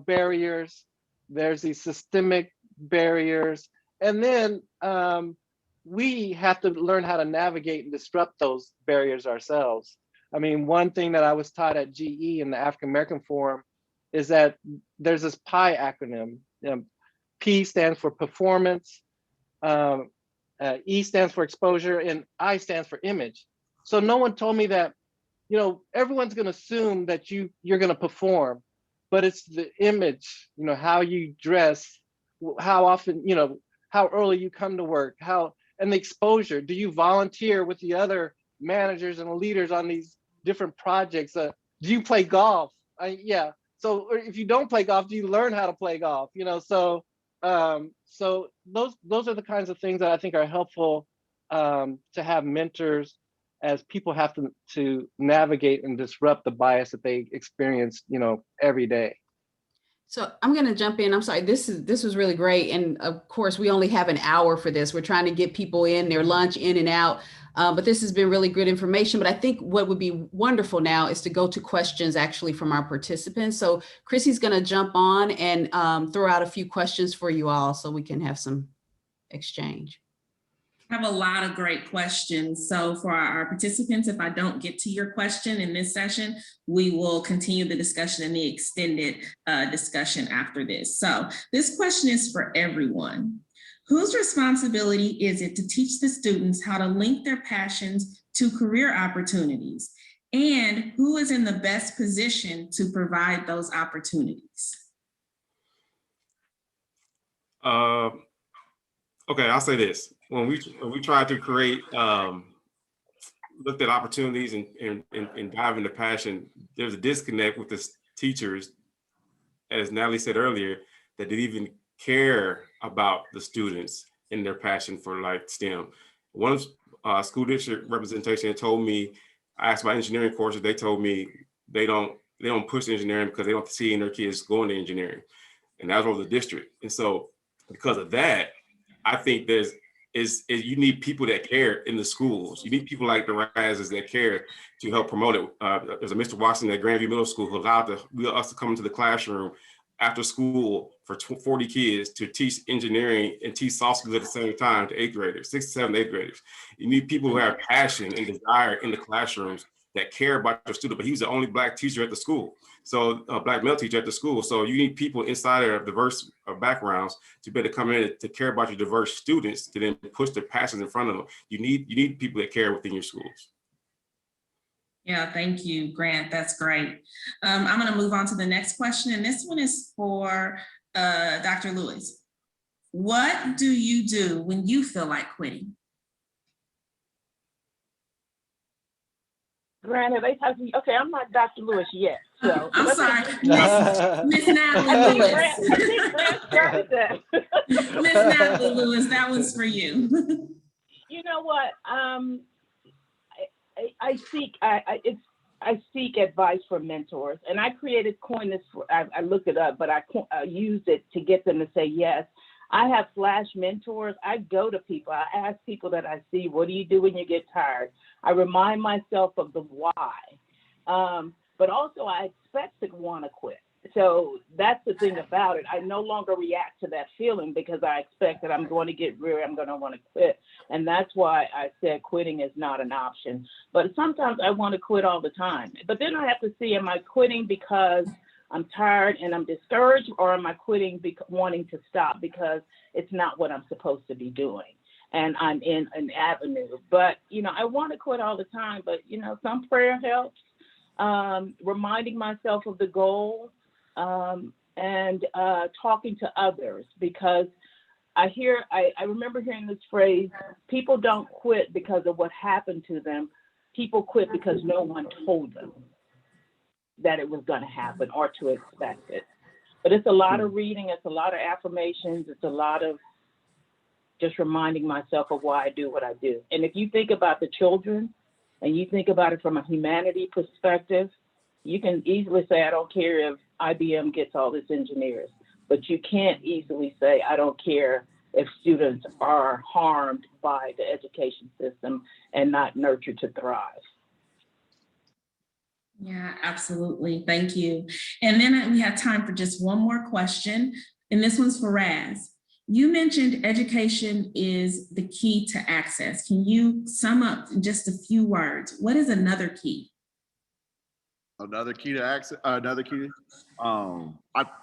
[SPEAKER 5] barriers. There's these systemic barriers. And then we have to learn how to navigate and disrupt those barriers ourselves. I mean, one thing that I was taught at GE in the African American Forum is that there's this PI acronym. P stands for performance, E stands for exposure, and I stands for image. So no one told me that, everyone's going to assume that you're going to perform, but it's the image, how you dress, how often, how early you come to work, and the exposure. Do you volunteer with the other managers and leaders on these different projects? Do you play golf? Yeah. So if you don't play golf, do you learn how to play golf? So those are the kinds of things that I think are helpful to have mentors as people have to navigate and disrupt the bias that they experience, every day.
[SPEAKER 3] So I'm going to jump in. I'm sorry. This was really great. And of course, we only have an hour for this. We're trying to get people in their lunch in and out. But this has been really good information. But I think what would be wonderful now is to go to questions actually from our participants. So Chrissy's going to jump on and throw out a few questions for you all so we can have some exchange.
[SPEAKER 2] I have a lot of great questions. So for our participants, if I don't get to your question in this session, we will continue the discussion in the extended discussion after this. So this question is for everyone. Whose responsibility is it to teach the students how to link their passions to career opportunities? And who is in the best position to provide those opportunities?
[SPEAKER 7] Okay, I'll say this. When we tried to create, looked at opportunities and dive into passion, there's a disconnect with the teachers, as Natalie said earlier, that didn't even care about the students and their passion for like STEM. One school district representation told me, I asked about engineering courses, they told me they don't push engineering because they don't see their kids going to engineering. And that was the district. And so because of that, I think you need people that care in the schools. You need people like the Razes that care to help promote it. There's a Mr. Watson at Grandview Middle School who allowed us to come into the classroom after school for 40 kids to teach engineering and teach soft skills at the same time to 8th graders, 6th, 7th, 8th graders. You need people who have passion and desire in the classrooms that care about your student, but he was the only Black teacher at the school. So a Black male teacher at the school. So you need people inside of diverse backgrounds to be able to come in to care about your diverse students, to then push their passions in front of them. You need people that care within your schools.
[SPEAKER 2] Yeah, thank you, Grant. That's great. I'm going to move on to the next question. And this one is for Dr. Lewis. What do you do when you feel like quitting?
[SPEAKER 4] Grant, are they talking? Okay, I'm not Dr. Lewis yet. So
[SPEAKER 2] I'm sorry, Miss Natalie Lewis. Miss Natalie Lewis, that one's for you.
[SPEAKER 4] You know what? I seek advice from mentors, and I coined this. I looked it up, but I used it to get them to say yes. I have flash mentors. I go to people. I ask people that I see, what do you do when you get tired? I remind myself of the why, but also I expect to want to quit. So that's the thing about it. I no longer react to that feeling because I expect that I'm going to get weary, I'm going to want to quit. And that's why I said quitting is not an option. But sometimes I want to quit all the time. But then I have to see, am I quitting because I'm tired and I'm discouraged, or am I quitting wanting to stop because it's not what I'm supposed to be doing and I'm in an avenue? But, I want to quit all the time, but, some prayer helps, reminding myself of the goal, and talking to others, because I remember hearing this phrase, people don't quit because of what happened to them. People quit because no one told them. that it was going to happen or to expect it. But it's a lot of reading, it's a lot of affirmations, it's a lot of just reminding myself of why I do what I do. And if you think about the children and you think about it from a humanity perspective, you can easily say, I don't care if IBM gets all its engineers, but you can't easily say, I don't care if students are harmed by the education system and not nurtured to thrive.
[SPEAKER 2] Yeah, absolutely. Thank you. And then we have time for just one more question. And this one's for Raz. You mentioned education is the key to access. Can you sum up in just a few words? What is another key?
[SPEAKER 6] Another key to access,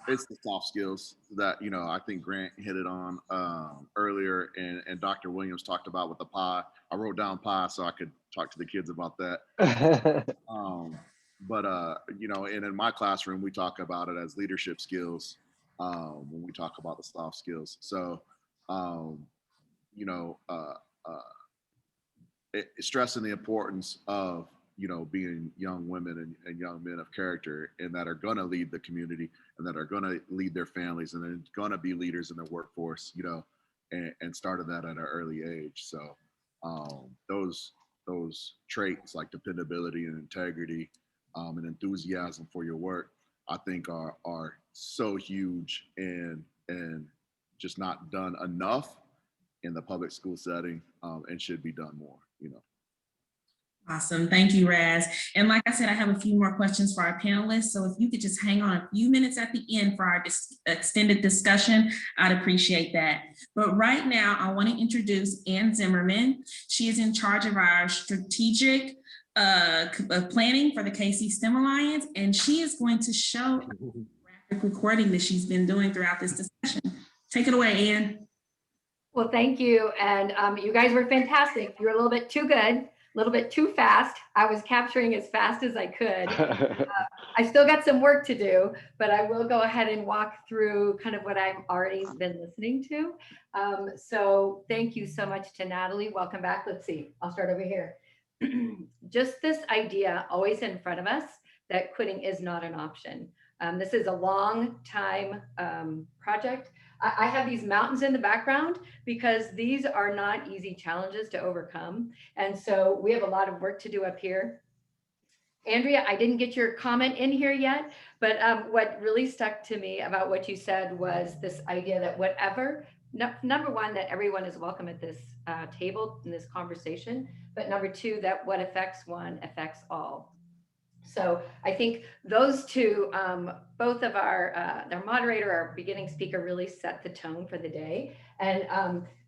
[SPEAKER 6] it's the soft skills that, I think Grant hit it on earlier, and Dr. Williams talked about with the pie. I wrote down pie so I could talk to the kids about that. But and in my classroom, we talk about it as leadership skills when we talk about the soft skills. So, stressing the importance of being young women and young men of character, and that are going to lead the community, and that are going to lead their families, and then going to be leaders in the workforce, and started that at an early age. So those traits like dependability and integrity and enthusiasm for your work, I think are so huge and just not done enough in the public school setting, and should be done more.
[SPEAKER 2] Awesome. Thank you, Raz. And like I said, I have a few more questions for our panelists. So if you could just hang on a few minutes at the end for our extended discussion, I'd appreciate that. But right now, I want to introduce Ann Zimmerman. She is in charge of our strategic planning for the KC STEM Alliance, and she is going to show a graphic recording that she's been doing throughout this discussion. Take it away, Ann.
[SPEAKER 8] Well, thank you. And you guys were fantastic. You were a little bit too good. A little bit too fast. I was capturing as fast as I could. I still got some work to do, but I will go ahead and walk through kind of what I've already been listening to. So thank you so much to Natalie. Welcome back. Let's see, I'll start over here. Just this idea always in front of us that quitting is not an option. This is a long time project. I have these mountains in the background because these are not easy challenges to overcome. And so we have a lot of work to do up here. Andrea, I didn't get your comment in here yet, but what really stuck to me about what you said was this idea that whatever, number one, that everyone is welcome at this table in this conversation, but number two, that what affects one affects all. So I think those two, both of our moderator, our beginning speaker really set the tone for the day. And,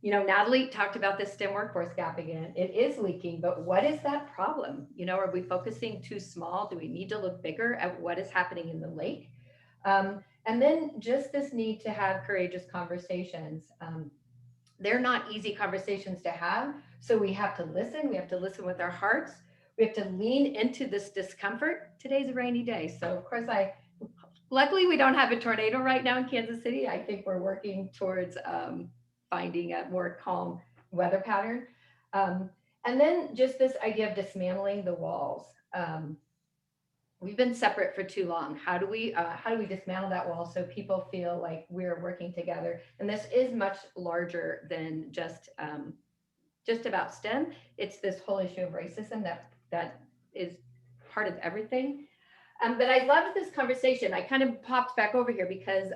[SPEAKER 8] Natalie talked about this STEM workforce gap again. It is leaking, but what is that problem? Are we focusing too small? Do we need to look bigger at what is happening in the lake? And then just this need to have courageous conversations. They're not easy conversations to have. So we have to listen. We have to listen with our hearts. We have to lean into this discomfort. Today's a rainy day. So of course, luckily we don't have a tornado right now in Kansas City. I think we're working towards finding a more calm weather pattern. And then just this idea of dismantling the walls. We've been separate for too long. How do we dismantle that wall so people feel like we're working together? And this is much larger than just about STEM. It's this whole issue of racism that is part of everything. But I loved this conversation. I kind of popped back over here because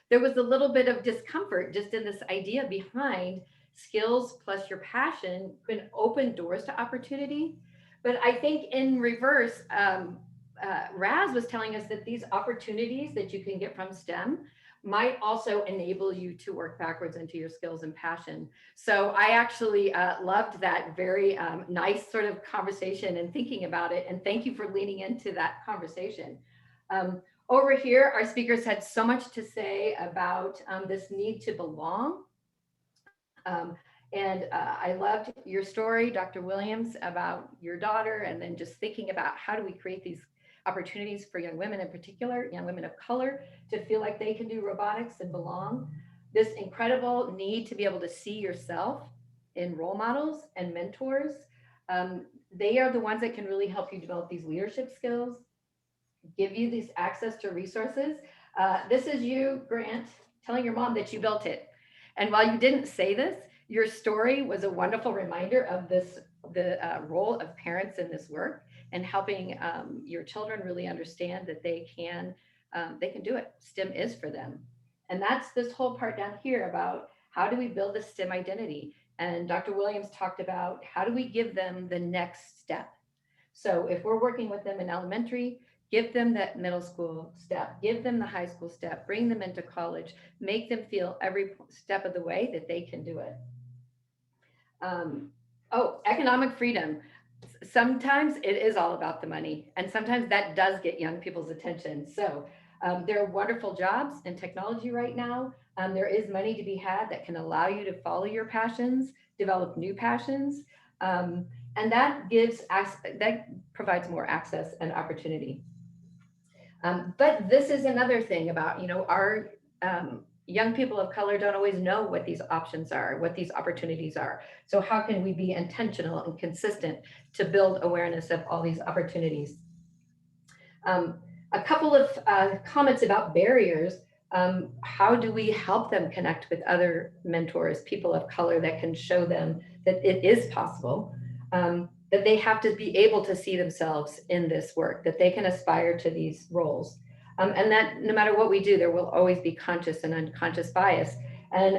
[SPEAKER 8] there was a little bit of discomfort just in this idea behind skills plus your passion can open doors to opportunity. But I think in reverse, Raz was telling us that these opportunities that you can get from STEM might also enable you to work backwards into your skills and passion. So I actually loved that very nice sort of conversation and thinking about it. And thank you for leaning into that conversation. Over here, our speakers had so much to say about this need to belong. And I loved your story, Dr. Williams, about your daughter, and then just thinking about how do we create these opportunities for young women in particular, young women of color, to feel like they can do robotics and belong. This incredible need to be able to see yourself in role models and mentors. They are the ones that can really help you develop these leadership skills. give you this access to resources. This is you, Grant, telling your mom that you built it. And while you didn't say this, your story was a wonderful reminder of the role of parents in this work and helping your children really understand that they can do it. STEM is for them. And that's this whole part down here about how do we build a STEM identity? And Dr. Williams talked about how do we give them the next step? So if we're working with them in elementary, give them that middle school step, give them the high school step, bring them into college, make them feel every step of the way that they can do it. Economic freedom. Sometimes it is all about the money, and sometimes that does get young people's attention. So there are wonderful jobs in technology right now. There is money to be had that can allow you to follow your passions, develop new passions, and that provides more access and opportunity. But this is another thing about, our young people of color don't always know what these options are, what these opportunities are. So how can we be intentional and consistent to build awareness of all these opportunities? A couple of comments about barriers. How do we help them connect with other mentors, people of color that can show them that it is possible, that they have to be able to see themselves in this work, that they can aspire to these roles. And that no matter what we do, there will always be conscious and unconscious bias. And,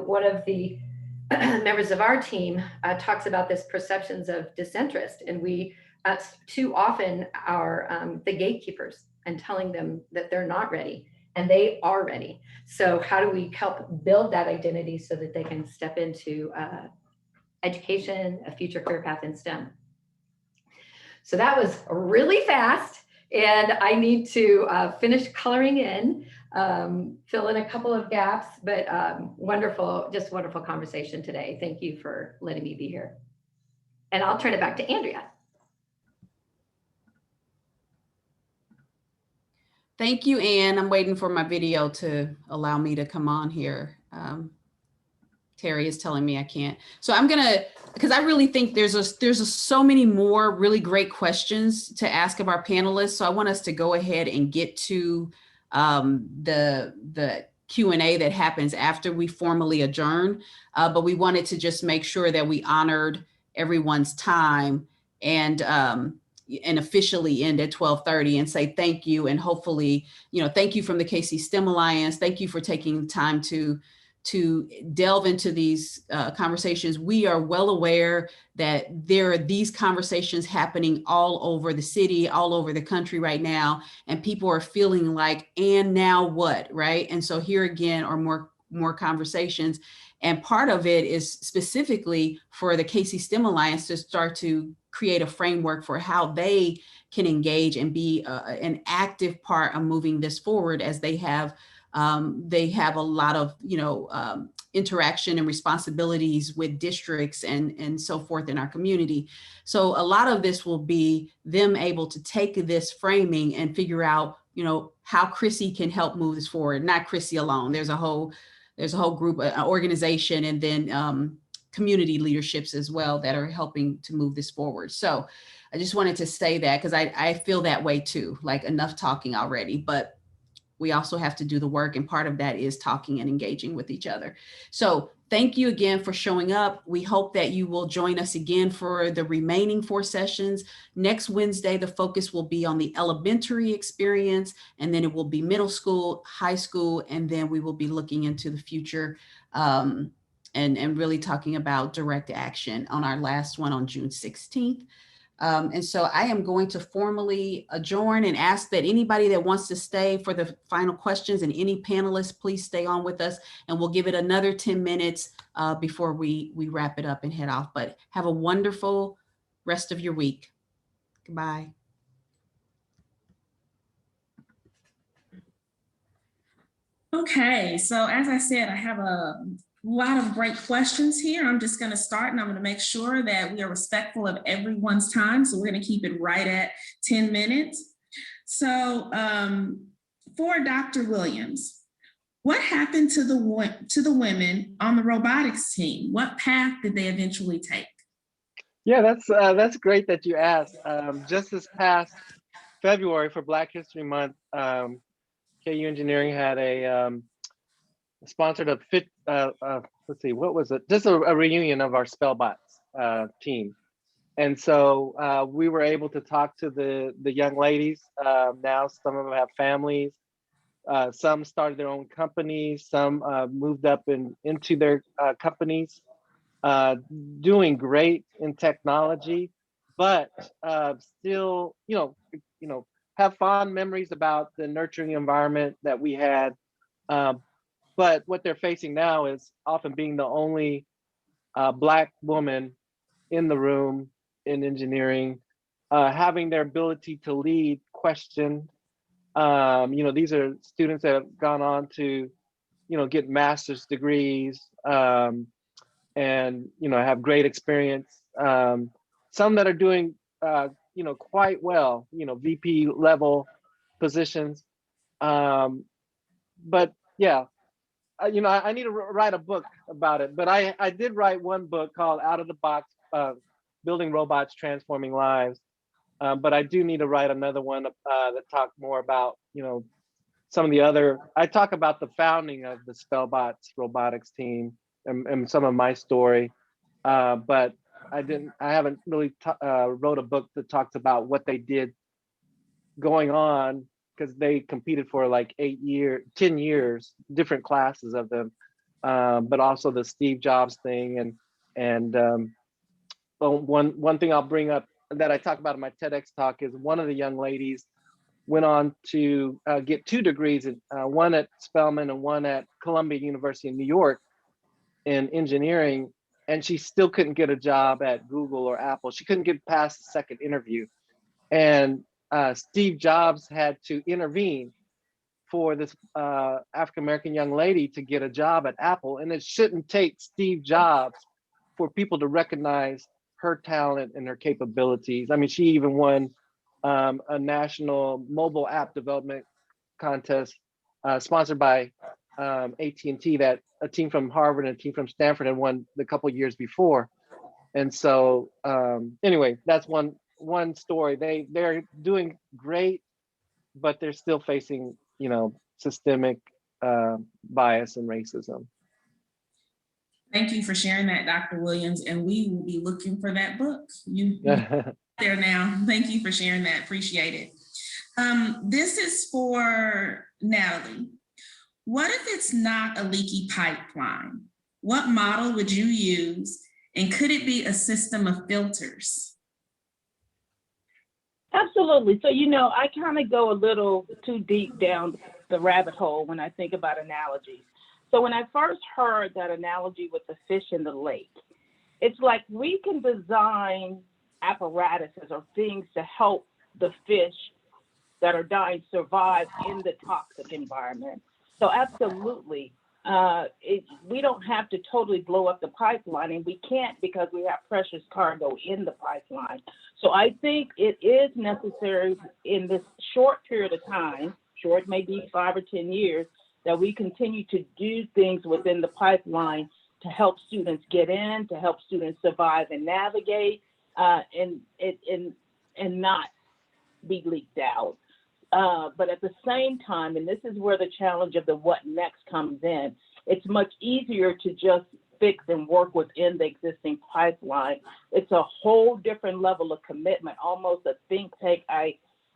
[SPEAKER 8] one of the members of our team talks about this perceptions of disinterest. And we too often are the gatekeepers and telling them that they're not ready, and they are ready. So how do we help build that identity so that they can step into education, a future career path in STEM? So that was really fast. And I need to finish coloring in, fill in a couple of gaps, but wonderful conversation today. Thank you for letting me be here. And I'll turn it back to Andrea.
[SPEAKER 3] Thank you, Anne. I'm waiting for my video to allow me to come on here. Terry is telling me I can't. So I'm gonna, because I really think there's so many more really great questions to ask of our panelists. So I want us to go ahead and get to the Q&A that happens after we formally adjourn. But we wanted to just make sure that we honored everyone's time and officially end at 12:30 and say thank you. And hopefully, thank you from the KC STEM Alliance. Thank you for taking the time to delve into these conversations. We are well aware that there are these conversations happening all over the city, all over the country right now, and people are feeling like, and now what, right? And so here again are more conversations. And part of it is specifically for the KC STEM Alliance to start to create a framework for how they can engage and be an active part of moving this forward, as they have a lot of, interaction and responsibilities with districts and so forth in our community. So a lot of this will be them able to take this framing and figure out, how Chrissy can help move this forward. Not Chrissy alone. There's a whole group, organization, and then community leaderships as well that are helping to move this forward. So I just wanted to say that because I feel that way too, like enough talking already, but we also have to do the work. And part of that is talking and engaging with each other. So thank you again for showing up. We hope that you will join us again for the remaining 4 sessions. Next Wednesday, the focus will be on the elementary experience, and then it will be middle school, high school, and then we will be looking into the future and really talking about direct action on our last one on June 16th. And so I am going to formally adjourn and ask that anybody that wants to stay for the final questions, and any panelists, please stay on with us, and we'll give it another 10 minutes before we wrap it up and head off. But have a wonderful rest of your week. Goodbye.
[SPEAKER 2] Okay, so as I said, I have a lot of great questions here. I'm just going to start, and I'm going to make sure that we are respectful of everyone's time. So we're going to keep it right at 10 minutes. So for Dr. Williams, what happened to the women on the robotics team? What path did they eventually take?
[SPEAKER 5] Yeah, that's great that you asked. Just this past February for Black History Month, KU Engineering had sponsored let's see, what was it? Just a reunion of our Spellbots team. And so we were able to talk to the young ladies. Now some of them have families. Some started their own companies. Some moved up into their companies, doing great in technology, but still, have fond memories about the nurturing environment that we had. But what they're facing now is often being the only Black woman in the room in engineering, having their ability to lead questioned. These are students that have gone on to, get master's degrees, and, have great experience. Some that are doing, quite well, VP level positions. But yeah, I need to write a book about it, but I did write one book called Out of the Box, Building Robots, Transforming Lives. But I do need to write another one that talk more about, some of the other, I talk about the founding of the Spellbots robotics team and some of my story. But I haven't really wrote a book that talks about what they did going on, because they competed for like 10 years, different classes of them, but also the Steve Jobs thing. And one thing I'll bring up that I talk about in my TEDx talk is one of the young ladies went on to get 2 degrees, one at Spelman and one at Columbia University in New York in engineering, and she still couldn't get a job at Google or Apple. She couldn't get past the second interview. And Steve Jobs had to intervene for this African-American young lady to get a job at Apple. And it shouldn't take Steve Jobs for people to recognize her talent and her capabilities. I mean, she even won a national mobile app development contest sponsored by AT&T, that a team from Harvard and a team from Stanford had won the couple of years before. And so anyway, that's one story. They're doing great, but they're still facing, systemic bias and racism.
[SPEAKER 2] Thank you for sharing that, Dr. Williams, and we will be looking for that book. You there now. Thank you for sharing that. Appreciate it. This is for Natalie. What if it's not a leaky pipeline? What model would you use, and could it be a system of filters?
[SPEAKER 4] Absolutely. So, I kind of go a little too deep down the rabbit hole when I think about analogies. So when I first heard that analogy with the fish in the lake, it's like we can design apparatuses or things to help the fish that are dying survive in the toxic environment. So absolutely, we don't have to totally blow up the pipeline, and we can't because we have precious cargo in the pipeline. So I think it is necessary in this short period of time, short maybe 5 or 10 years, that we continue to do things within the pipeline to help students get in, to help students survive and navigate, and not be leaked out. But at the same time, and this is where the challenge of the what next comes in, it's much easier to just fix and work within the existing pipeline. It's a whole different level of commitment, almost a think tank.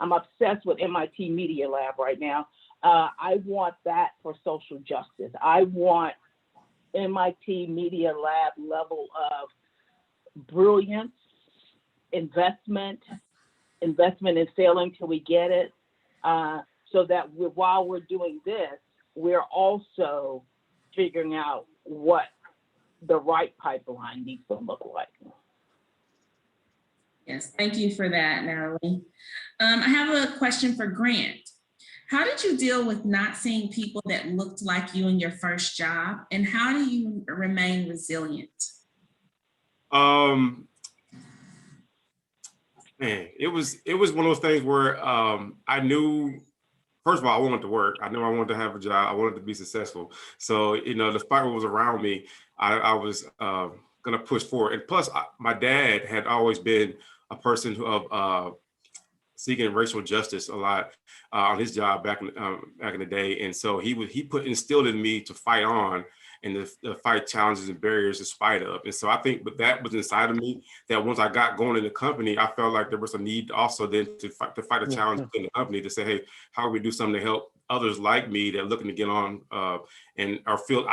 [SPEAKER 4] I'm obsessed with MIT Media Lab right now. I want that for social justice. I want MIT Media Lab level of brilliance, investment in failing till we get it, so that while we're doing this, we're also figuring out what the right pipeline needs to look like.
[SPEAKER 2] Yes, thank you for that, Natalie. I have a question for Grant. How did you deal with not seeing people that looked like you in your first job, and how do you remain resilient?
[SPEAKER 7] Man, it was one of those things where I knew, first of all, I wanted to work. I knew I wanted to have a job. I wanted to be successful. So, despite what was around me, I was gonna push forward. And plus, my dad had always been a person of seeking racial justice a lot on his job back in the day. And so he instilled in me to fight on and to fight challenges and barriers in spite of. And so I think that was inside of me, that once I got going in the company, I felt like there was a need also then to fight a challenge within the company, to say, hey, how do we do something to help others like me that are looking to get on and feel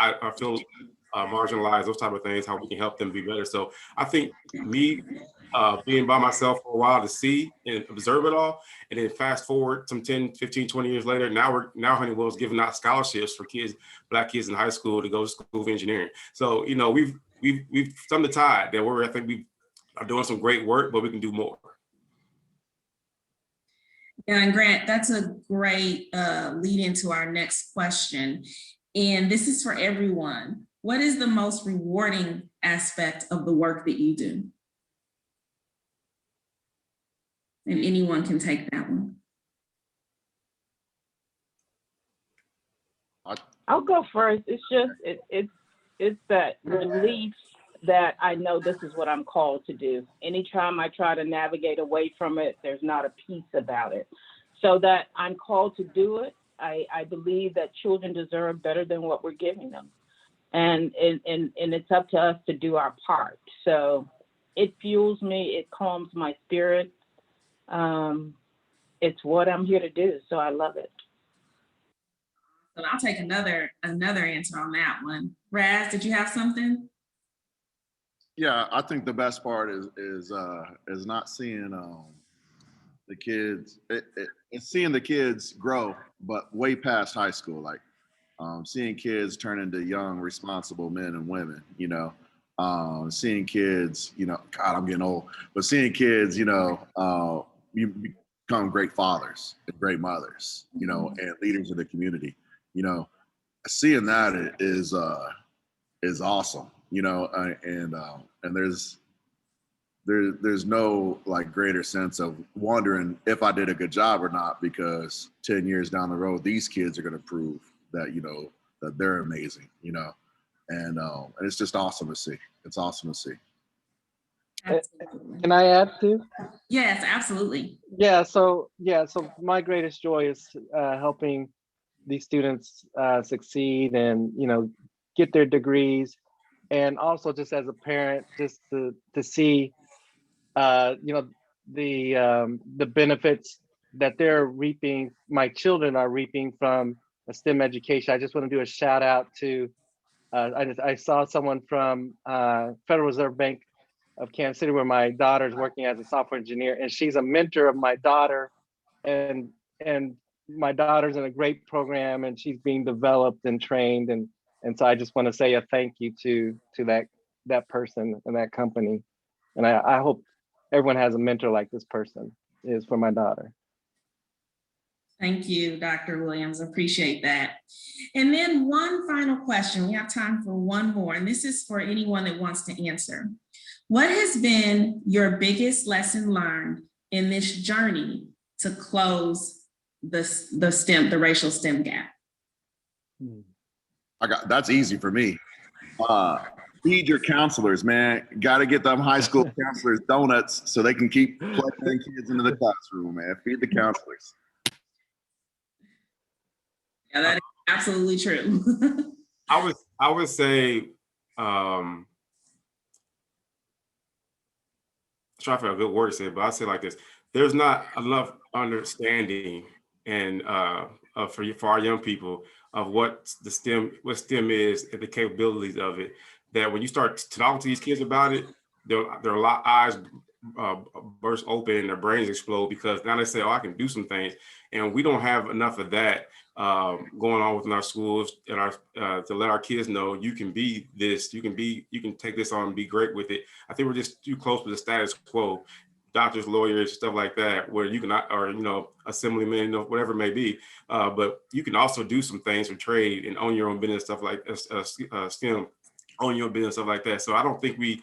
[SPEAKER 7] marginalized, those type of things, how we can help them be better. So I think me being by myself for a while to see and observe it all, and then fast forward some 10, 15, 20 years later, now Honeywell's giving out scholarships for kids, Black kids in high school to go to school of engineering. So, you know, we've stemmed the tide that I think we are doing some great work, but we can do more.
[SPEAKER 2] Yeah, and Grant, that's a great lead into our next question. And this is for everyone. What is the most rewarding aspect of the work that you do? And anyone can take that one.
[SPEAKER 4] I'll go first. It's just, it's that relief that I know this is what I'm called to do. Anytime I try to navigate away from it, there's not a peace about it. So that I'm called to do it. I believe that children deserve better than what we're giving them. And it's up to us to do our part. So it fuels me, it calms my spirit. It's what I'm here to do, so I love it.
[SPEAKER 2] Well, I'll take another answer on that one. Raz, did you have something?
[SPEAKER 6] Yeah, I think the best part is not seeing the kids. It's seeing the kids grow, but way past high school. Like seeing kids turn into young, responsible men and women. You know, seeing kids. You know, God, I'm getting old, but seeing kids. You know, you become great fathers and great mothers. You know, and leaders of the community. You know, seeing that is awesome. You know, and there's no like greater sense of wondering if I did a good job or not, because 10 years down the road, these kids are going to prove that, you know, that they're amazing, you know, and it's just awesome to see. It's awesome to see.
[SPEAKER 5] Can I add too?
[SPEAKER 2] Yes, absolutely.
[SPEAKER 5] Yeah. So my greatest joy is helping these students succeed and, you know, get their degrees. And also just as a parent, just to see, you know, the benefits that they're reaping, my children are reaping from a STEM education. I just want to do a shout out to, I saw someone from Federal Reserve Bank of Kansas City, where my daughter is working as a software engineer, and she's a mentor of my daughter, and my daughter's in a great program, and she's being developed and trained, and so I just want to say a thank you to that person and that company. And I hope everyone has a mentor like this person is for my daughter.
[SPEAKER 2] Thank you, Dr. Williams. Appreciate that. And then one final question. We have time for one more, and this is for anyone that wants to answer. What has been your biggest lesson learned in this journey to close the racial STEM gap?
[SPEAKER 6] That's easy for me. Feed your counselors, man. Got to get them high school counselors donuts so they can keep plugging kids into the classroom, man. Feed the counselors.
[SPEAKER 2] Yeah, that is absolutely true.
[SPEAKER 7] I would say, trying to find a good word to say, but I'll say it like this: there's not enough understanding and for our young people of what STEM is and the capabilities of it, that when you start to talk to these kids about it, there are a lot of eyes burst open and their brains explode, because now they say, oh, I can do some things. And we don't have enough of that going on within our schools and to let our kids know you can be this, you can take this on and be great with it. I think we're just too close to the status quo. Doctors, lawyers, stuff like that, where you can, or, you know, assemblymen, whatever it may be. But you can also do some things for trade and own your own business, stuff like STEM, own your own business, stuff like that. So I don't think we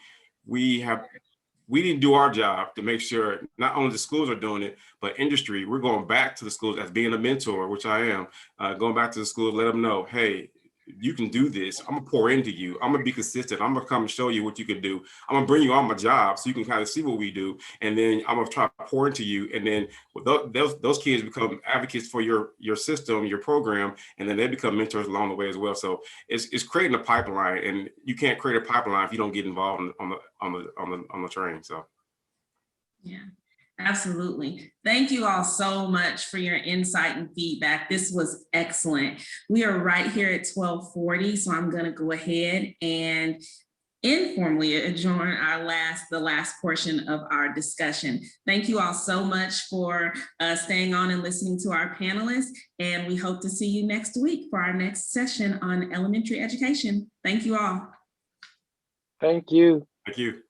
[SPEAKER 7] didn't do our job to make sure not only the schools are doing it, but industry. We're going back to the schools as being a mentor, which I am, going back to the schools, let them know, hey, you can do this. I'm gonna pour into you. I'm gonna be consistent. I'm gonna come and show you what you can do. I'm gonna bring you on my job so you can kind of see what we do. And then I'm gonna try to pour into you. And then those kids become advocates for your system, your program, and then they become mentors along the way as well. So it's creating a pipeline, and you can't create a pipeline if you don't get involved on the train. So
[SPEAKER 2] yeah. Absolutely. Thank you all so much for your insight and feedback. This was excellent. We are right here at 12:40, so I'm going to go ahead and informally adjourn the last portion of our discussion. Thank you all so much for staying on and listening to our panelists, and we hope to see you next week for our next session on elementary education. Thank you all.
[SPEAKER 5] Thank you.
[SPEAKER 7] thank you.